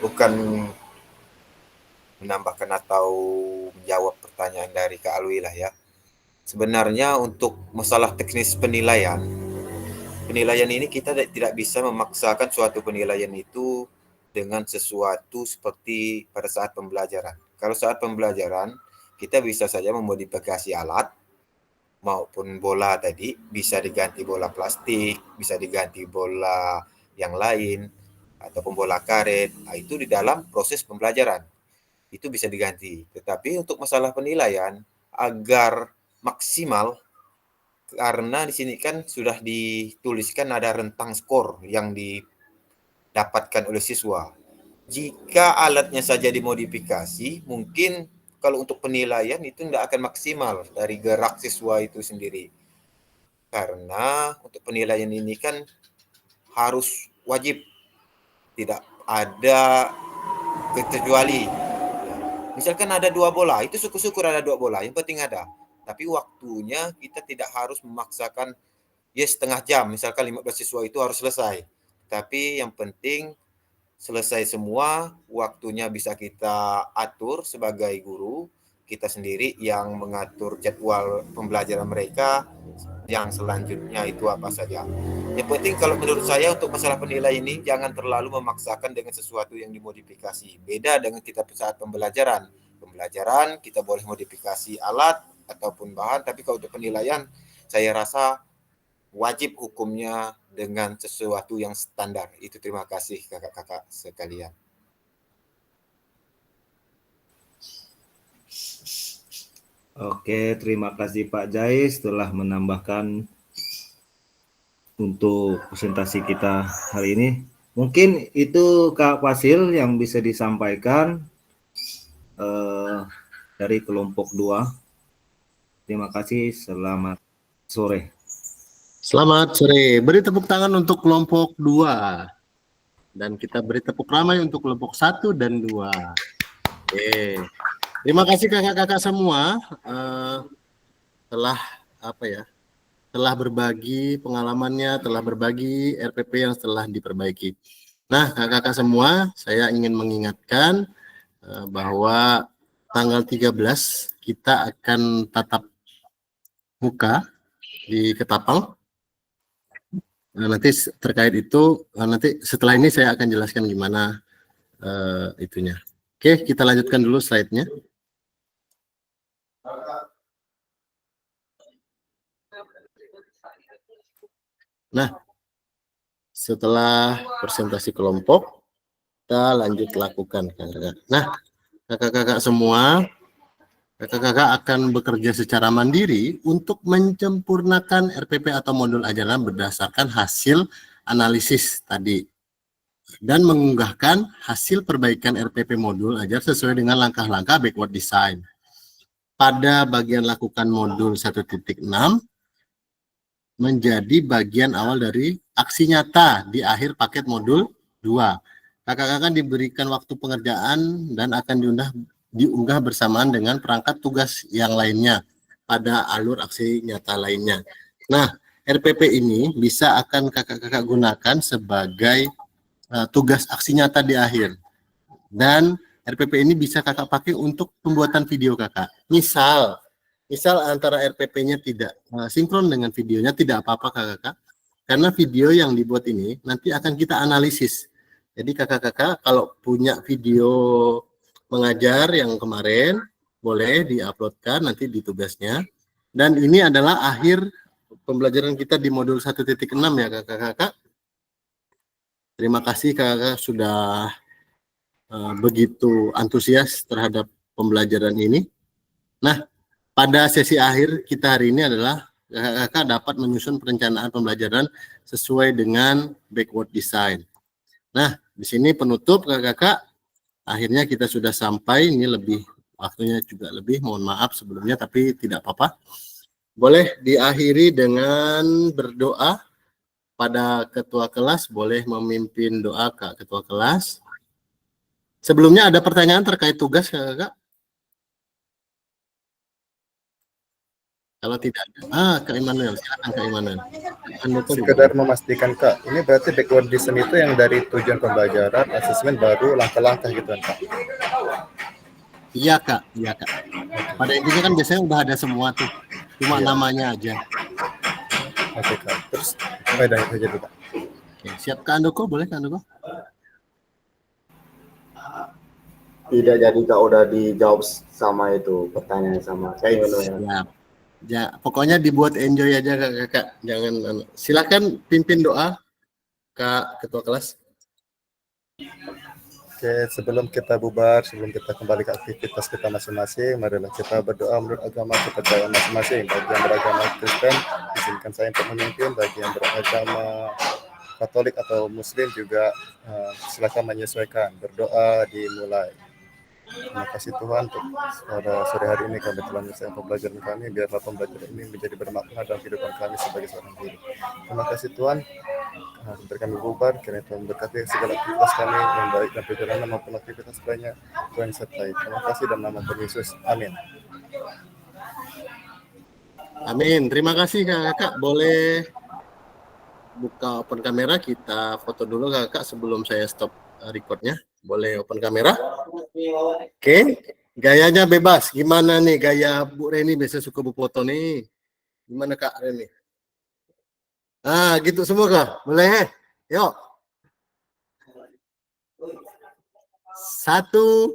bukan menambahkan atau menjawab pertanyaan dari Kak Alwi lah ya. Sebenarnya untuk masalah teknis penilaian ini kita tidak bisa memaksakan suatu penilaian itu dengan sesuatu seperti pada saat pembelajaran. Kalau saat pembelajaran, kita bisa saja memodifikasi alat, maupun bola tadi bisa diganti bola plastik, bisa diganti bola yang lain ataupun bola karet. Nah, itu di dalam proses pembelajaran itu bisa diganti. Tetapi untuk masalah penilaian agar maksimal, karena di sini kan sudah dituliskan ada rentang skor yang didapatkan oleh siswa. Jika alatnya saja dimodifikasi, mungkin kalau untuk penilaian itu tidak akan maksimal dari gerak siswa itu sendiri. Karena untuk penilaian ini kan harus wajib, tidak ada kecuali. Misalkan ada 2 bola, itu syukur-syukur ada 2 bola, yang penting ada. Tapi waktunya kita tidak harus memaksakan setengah jam, misalkan 15 siswa itu harus selesai. Tapi yang penting selesai semua, waktunya bisa kita atur sebagai guru, kita sendiri yang mengatur jadwal pembelajaran mereka, yang selanjutnya itu apa saja. Yang penting kalau menurut saya untuk masalah penilaian ini, jangan terlalu memaksakan dengan sesuatu yang dimodifikasi. Beda dengan kita saat pembelajaran. Pembelajaran kita boleh modifikasi alat ataupun bahan, tapi kalau untuk penilaian, saya rasa wajib hukumnya dengan sesuatu yang standar. Itu terima kasih kakak-kakak sekalian. Oke, terima kasih Pak Jais telah menambahkan untuk presentasi kita hari ini. Mungkin itu Kak Fasil yang bisa disampaikan dari kelompok 2. Terima kasih, selamat sore. Selamat sore. Beri tepuk tangan untuk kelompok 2. Dan kita beri tepuk ramai untuk kelompok 1 dan 2. Oke. Terima kasih kakak-kakak semua telah berbagi pengalamannya, telah berbagi RPP yang telah diperbaiki. Nah, kakak-kakak semua, saya ingin mengingatkan bahwa tanggal 13 kita akan tatap muka di Ketapang. Nah, nanti terkait itu, nanti setelah ini saya akan jelaskan gimana itunya. Oke, kita lanjutkan dulu slide-nya. Nah, setelah presentasi kelompok, kita lanjut lakukan, kakak-kakak. Nah, kakak-kakak semua, kakak-kakak akan bekerja secara mandiri untuk menyempurnakan RPP atau modul ajaran berdasarkan hasil analisis tadi dan mengunggahkan hasil perbaikan RPP modul ajar sesuai dengan langkah-langkah backward design. Pada bagian lakukan modul 1.6 menjadi bagian awal dari aksi nyata di akhir paket modul 2. Kakak-kakak diberikan waktu pengerjaan dan akan diunggah bersamaan dengan perangkat tugas yang lainnya pada alur aksi nyata lainnya. Nah, RPP ini bisa akan kakak-kakak gunakan sebagai tugas aksi nyata di akhir. Dan RPP ini bisa kakak pakai untuk pembuatan video kakak. Misal antara RPP-nya tidak sinkron dengan videonya, tidak apa-apa kakak, karena video yang dibuat ini nanti akan kita analisis. Jadi kakak-kakak kalau punya video mengajar yang kemarin, boleh diuploadkan nanti di tugasnya. Dan ini adalah akhir pembelajaran kita di modul 1.6 ya kakak-kakak. Terima kasih kakak-kakak sudah begitu antusias terhadap pembelajaran ini. Nah, pada sesi akhir kita hari ini adalah kakak-kakak dapat menyusun perencanaan pembelajaran sesuai dengan backward design. Nah, di sini penutup kakak-kakak. Akhirnya kita sudah sampai, ini lebih waktunya juga lebih, mohon maaf sebelumnya tapi tidak apa-apa. Boleh diakhiri dengan berdoa pada ketua kelas, boleh memimpin doa Kak ketua kelas. Sebelumnya ada pertanyaan terkait tugas kakak-kakak? Kalau tidak ada, Kak Immanuel, silakan Kak Immanuel. Sekedar memastikan Kak, ini berarti backward design itu yang dari tujuan pembelajaran, asesmen baru langkah-langkah gitu kan Kak? Iya Kak, iya Kak. Pada intinya kan biasanya udah ada semua tuh, cuma namanya aja. Oke Kak, terus faedahnya saja dulu Kak. Oke, siap Kak Andoko, boleh Kak Andoko? Tidak, jadi Kak udah dijawab sama itu pertanyaan sama Kak Immanuel. Siap. Ya, pokoknya dibuat enjoy aja kakak. Jangan, silakan pimpin doa Kak ketua kelas. Oke, sebelum kita bubar, sebelum kita kembali ke aktivitas kita masing-masing, marilah kita berdoa menurut agama kita masing-masing. Bagi yang beragama Kristen, izinkan saya untuk memimpin. Bagi yang beragama Katolik atau Muslim juga silakan menyesuaikan. Berdoa dimulai. Terima kasih Tuhan untuk pada sore hari ini kami telah menyelesaikan pembelajaran kami. Biarlah pembelajaran ini menjadi bermakna dalam kehidupan kami sebagai seorang guru. Terima kasih Tuhan. Beri kami bubar, kiranya Tuhan berkati segala aktivitas kami yang baik dan perjalanan maupun aktivitas lainnya. Tuhan sertai. Terima kasih dalam nama Tuhan Yesus. Amin. Amin. Terima kasih kakak. Boleh buka open kamera, kita foto dulu kakak sebelum saya stop recordnya. Boleh open kamera? Oke, gayanya bebas. Gimana nih gaya Bu Reni? Biasa suka Bu foto nih. Gimana Kak Reni? Ah, gitu semua Kak? Boleh? Yuk. 1,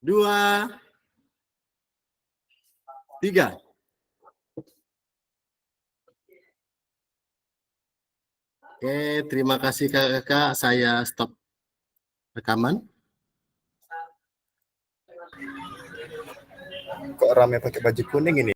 2, 3. Oke, terima kasih kakak. Saya stop rekaman. Kok rame pakai baju kuning ini?